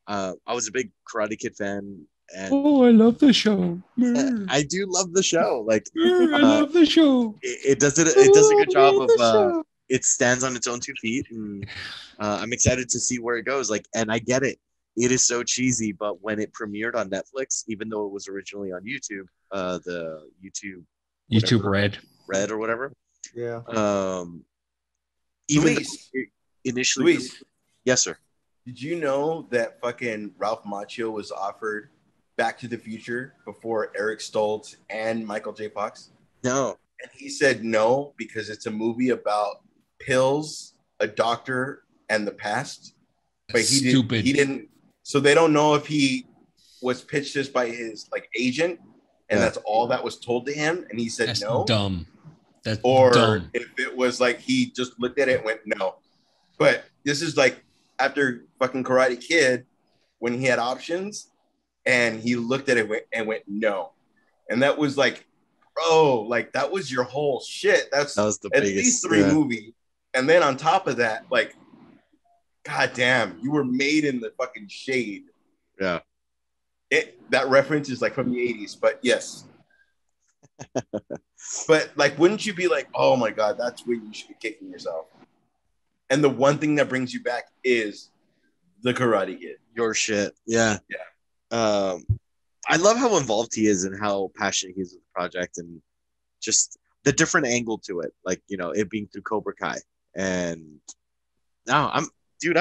I was a big Karate Kid fan. And I love the show. I do love the show. Like, I love the show. It does a good job of it stands on its own 2 feet, and I'm excited to see where it goes. Like, and I get it. It is so cheesy, but when it premiered on Netflix, even though it was originally on YouTube, the YouTube Red or whatever. Yeah. Even Luis, initially, yes, sir. Did you know that fucking Ralph Macchio was offered Back to the Future before Eric Stoltz and Michael J. Fox? No. And he said no because it's a movie about pills, a doctor, and the past. But he didn't. So they don't know if he was pitched this by his like agent, and that's all that was told to him, and he said that's no. Dumb. That's or dumb. If it was like he just looked at it and went no. But this is like after fucking Karate Kid, when he had options, and he looked at it and went no, and that was like, bro, like that was your whole shit. That was the at least 3 movie, and then on top of that, like, god damn, you were made in the fucking shade. Yeah, that reference is like from the 80s, but yes. But like, wouldn't you be like, oh my god, that's where you should be kicking yourself? And the one thing that brings you back is the Karate Kid. Your shit. Yeah. I love how involved he is and how passionate he is with the project, and just the different angle to it, like, it being through Cobra Kai. And now I'm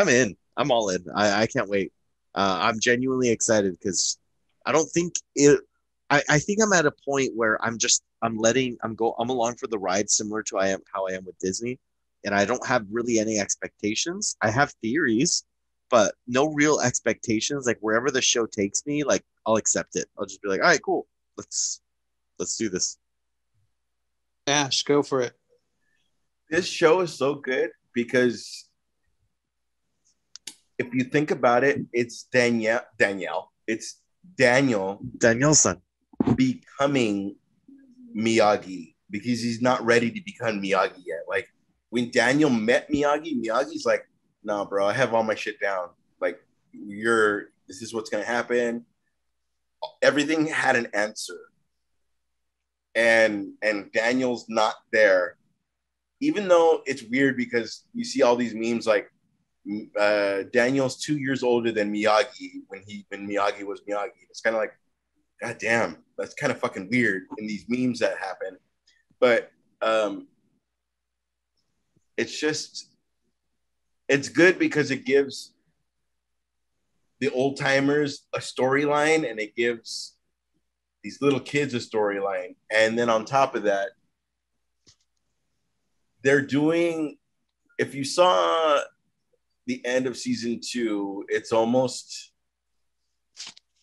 in. I'm all in. I can't wait. I'm genuinely excited because I don't think it. I think I'm at a point where I'm along for the ride, similar to how I am with Disney, and I don't have really any expectations. I have theories, but no real expectations. Like, wherever the show takes me, like, I'll accept it. I'll just be like, all right, cool. Let's do this. Ash, go for it. This show is so good because if you think about it, it's It's Danielson becoming Miyagi because he's not ready to become Miyagi yet. Like, when Daniel met Miyagi's like, nah, bro, I have all my shit down. Like, this is what's going to happen. Everything had an answer. And Daniel's not there. Even though it's weird because you see all these memes like Daniel's 2 years older than Miyagi when Miyagi was Miyagi. It's kind of like, God damn, that's kind of fucking weird in these memes that happen. But it's good because it gives the old timers a storyline, and it gives these little kids a storyline. And then on top of that, they're doing, if you saw the end of season 2, it's almost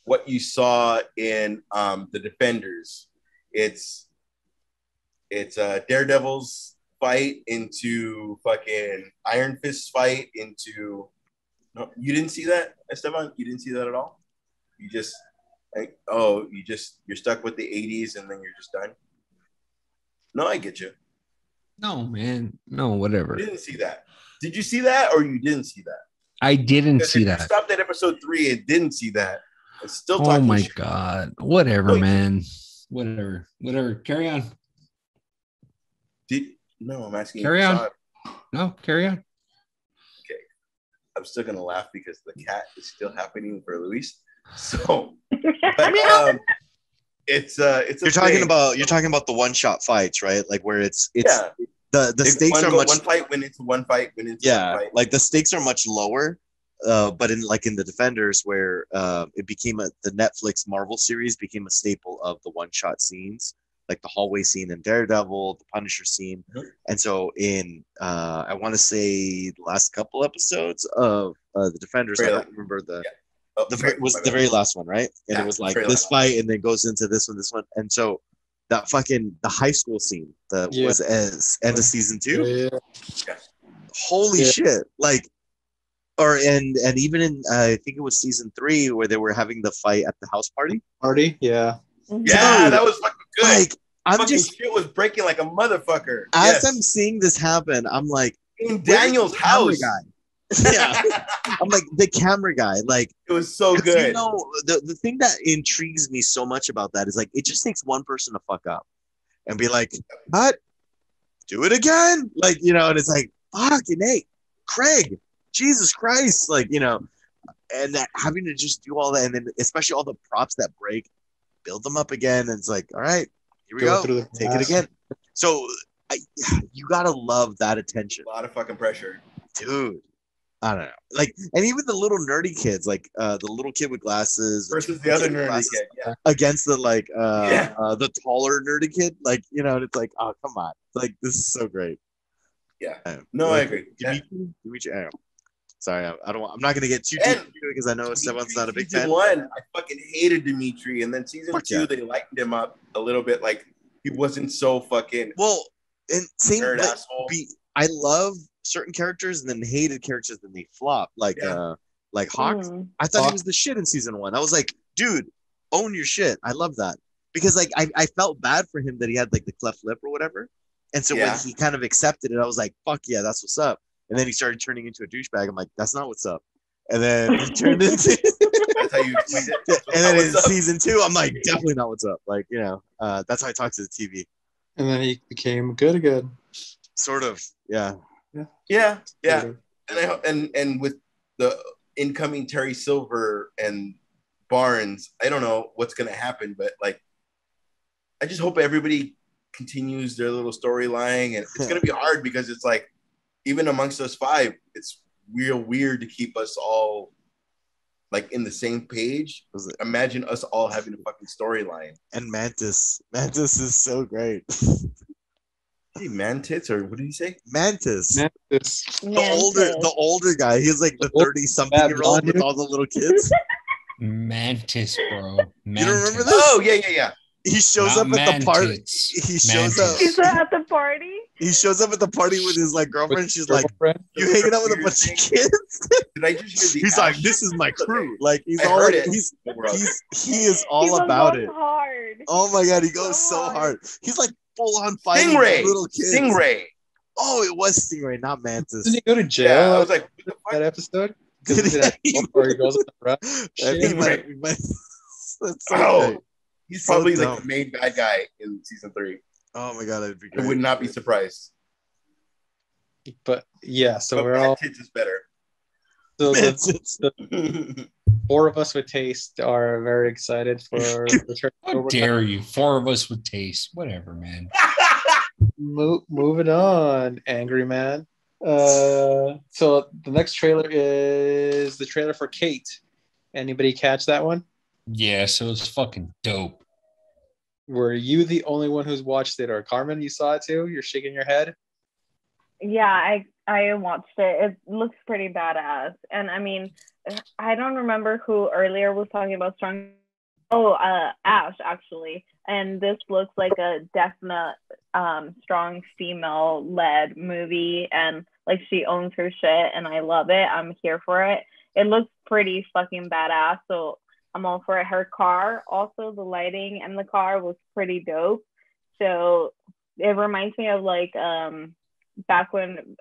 what you saw in the Defenders. It's Daredevil's fight into fucking Iron Fist's fight into. No, you didn't see that, Esteban? You didn't see that at all? You just like, you're stuck with the 80s and then you're just done. No, I get you. No, man. No, whatever. You didn't see that. Did you see that or you didn't see that? I didn't Because see if that. you stopped at episode 3 and didn't see that, it's still Oh talking my shit. God. Whatever, No, man. Whatever. Carry on. No, I'm asking Carry you. on. Saw it. No, carry on. Okay. I'm still gonna laugh because the cat is still happening for Luis. So but, it's You're talking about the one shot fights, right? Like where it's yeah. the stakes are much one fight went into one fight, went into yeah, one fight. like the stakes are much lower. But in the Defenders, where it became the Netflix Marvel series became a staple of the one shot scenes, like the hallway scene in Daredevil, the Punisher scene, and so in I want to say the last couple episodes of the Defenders, I don't remember the very last one, right? And it was like this fight, and then goes into this one, and so that fucking the high school scene that was as end of season 2. Yeah. Holy shit! Like. And even in I think it was season 3 where they were having the fight at the house party. Yeah. Yeah, Dude, that was fucking good. Like Shit was breaking like a motherfucker. As I'm seeing this happen, I'm like, in Daniel's house. Guy? Yeah, I'm like the camera guy. Like it was so good. You know, the thing that intrigues me so much about that is like it just takes one person to fuck up and be like, "What? Do it again?" Like and it's like, "Fucking hey, Craig." Jesus Christ, and that having to just do all that, and then especially all the props that break, build them up again, and it's like, all right, here we go, take it again. So you gotta love that attention. A lot of fucking pressure, dude. I don't know, and even the little nerdy kids, the little kid with glasses versus the other nerdy kid, against the the taller nerdy kid, and it's like, oh come on, this is so great. Yeah, I agree. Dimitri, sorry, I'm not gonna get too deep because I know Esteban's not a big fan. Season 1, I fucking hated Dimitri, and then season 2, they lightened him up a little bit. Like he wasn't so fucking and same nerd asshole. I love certain characters and then hated characters, then they flop. Like Hawk. I thought he was the shit in season 1. I was like, dude, own your shit. I love that because I felt bad for him that he had the cleft lip or whatever, and so when he kind of accepted it, I was like, fuck yeah, that's what's up. And then he started turning into a douchebag. I'm like, that's not what's up. And then he turned into. That's how you explained it. And then in season 2, I'm like, definitely not what's up. That's how I talk to the TV. And then he became good again. Sort of, yeah. Yeah. And with the incoming Terry Silver and Barnes, I don't know what's gonna happen, but I just hope everybody continues their little storyline, and it's gonna be hard because it's like. Even amongst us 5, it's real weird to keep us all in the same page. Imagine us all having a fucking storyline. And Mantis is so great. Hey, Mantis, or what did he say? Mantis. The older guy. He's like the 30-something-year-old with all the little kids. Mantis, bro. You don't remember this? Oh yeah. He shows up at the party. He's at the party. He shows up at the party with his girlfriend. She's like, "You hanging out with a bunch of kids?" Did I just hear He's like, "This is my crew." He's I all heard it. he is all about it. Hard. Oh my god, he goes so hard. He's full on fighting little kids. Stingray. Oh, it was Stingray, not Mantis. Didn't he go to jail? Yeah, I was like, that episode. He's probably the main bad guy in season 3. Oh my god, that'd be great. I would not be surprised. But yeah, so we're all Tits is better. So four of us with taste are very excited for the trailer. How dare you? Four of us with taste. Whatever, man. Moving on, angry man. So the next trailer is the trailer for Kate. Anybody catch that one? Yeah, so it's fucking dope. Were you the only one who's watched it, or Carmen, you saw it too? You're shaking your head. Yeah, I watched it. It looks pretty badass. And I mean, I don't remember who earlier was talking about strong. Oh, Ash actually. And this looks like a definite strong female-led movie, and like she owns her shit, and I love it. I'm here for it. It looks pretty fucking badass, so I'm all for it. Her car, also the lighting and the car was pretty dope. So it reminds me of like back when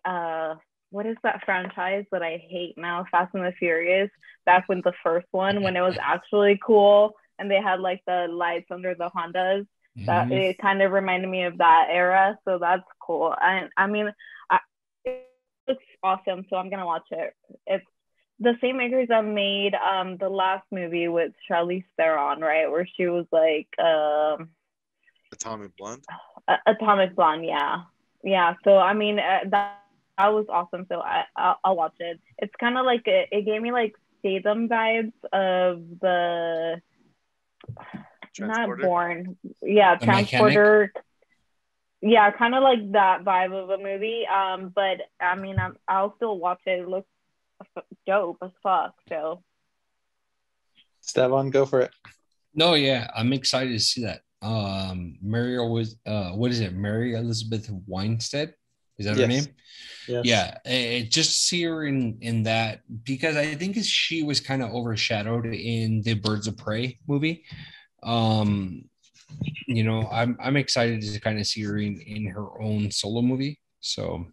what is that franchise that I hate now? Fast and the Furious. Back when the first one, when it was actually cool, and they had like the lights under the Hondas. That it kind of reminded me of that era, so that's cool. And I mean, it looks awesome, so I'm gonna watch it. It's the same makers that made the last movie with Charlize Theron, right, where she was like Atomic Blonde. Atomic Blonde, yeah. So I mean, that was awesome. So I'll watch it. It's kind of like it gave me like Statham vibes of the. Not Born. Yeah, The Transporter. Mechanic? Yeah, kind of like that vibe of a movie. But I mean, I'll still watch it. It looks dope as fuck. So, Stevan, go for it. No, yeah, I'm excited to see that. Mary was what is it? Mary Elizabeth Winstead? Is that her name? Yes. Yeah, just see her in that, because I think she was kind of overshadowed in the Birds of Prey movie. You know, I'm excited to kind of see her in her own solo movie. So,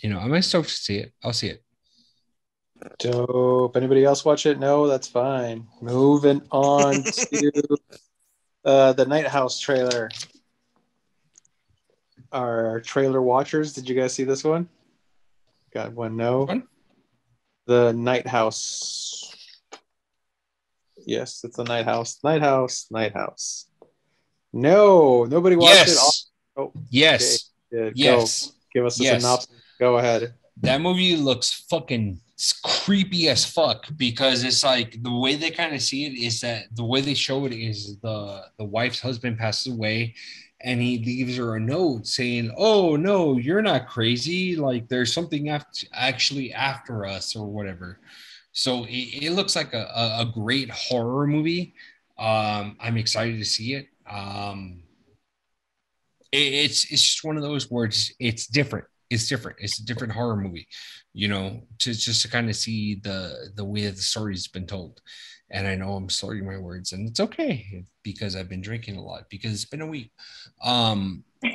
you know, I'm stoked to see it. I'll see it. Dope. Anybody else watch it? No, that's fine. Moving on to the Night House trailer. Our trailer watchers, did you guys see this one? Got one? No. One? The Night House. Yes, it's the Night House. Night House. No, nobody watched it. Oh, yes. Okay. Yes. Go. Give us a synopsis. Go ahead. That movie looks fucking creepy as fuck, because it's like the way they kind of see it is that the way they show it is the wife's husband passes away, and he leaves her a note saying, "Oh no, you're not crazy. Like there's something actually after us or whatever." So it looks like a great horror movie. I'm excited to see it. It's just one of those words. It's different. It's different. It's a different horror movie, you know, to kind of see the way that the story's been told. And I know I'm slurring my words, and it's okay because I've been drinking a lot, because it's been a week.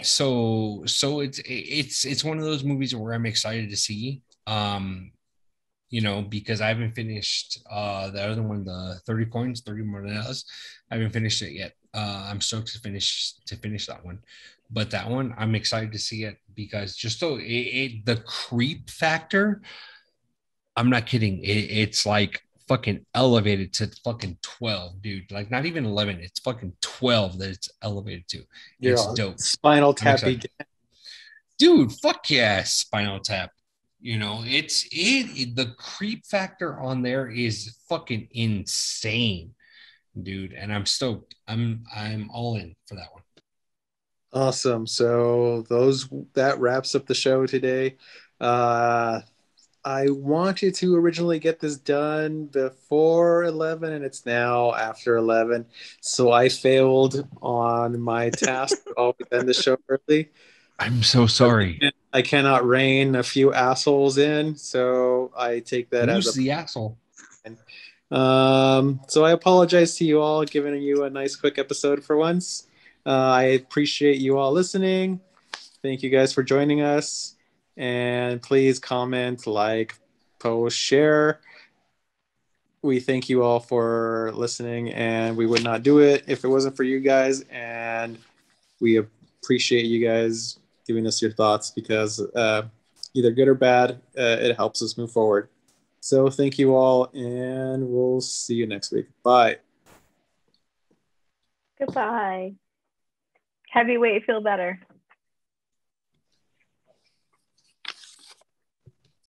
So it's one of those movies where I'm excited to see. You know, because I haven't finished the other one, the 30 coins, 30 monedas. I haven't finished it yet. I'm stoked to finish that one. But that one, I'm excited to see it, because just so the creep factor, I'm not kidding. It's like fucking elevated to fucking 12, dude. Like not even 11. It's fucking 12 that it's elevated to. It's dope. Spinal Tap. Dude, fuck yeah, Spinal Tap. You know, the creep factor on there is fucking insane, dude. And I'm stoked. I'm all in for that one. Awesome. So that wraps up the show today. I wanted to originally get this done before 11, and it's now after 11. So I failed on my task to always end the show early. I'm so sorry. I cannot rein a few assholes in, so I take that Who's as the asshole? So I apologize to you all, giving you a nice quick episode for once. I appreciate you all listening. Thank you guys for joining us. And please comment, like, post, share. We thank you all for listening, and we would not do it if it wasn't for you guys. And we appreciate you guys giving us your thoughts, because either good or bad, it helps us move forward. So thank you all, and we'll see you next week. Bye. Goodbye. Heavyweight, feel better.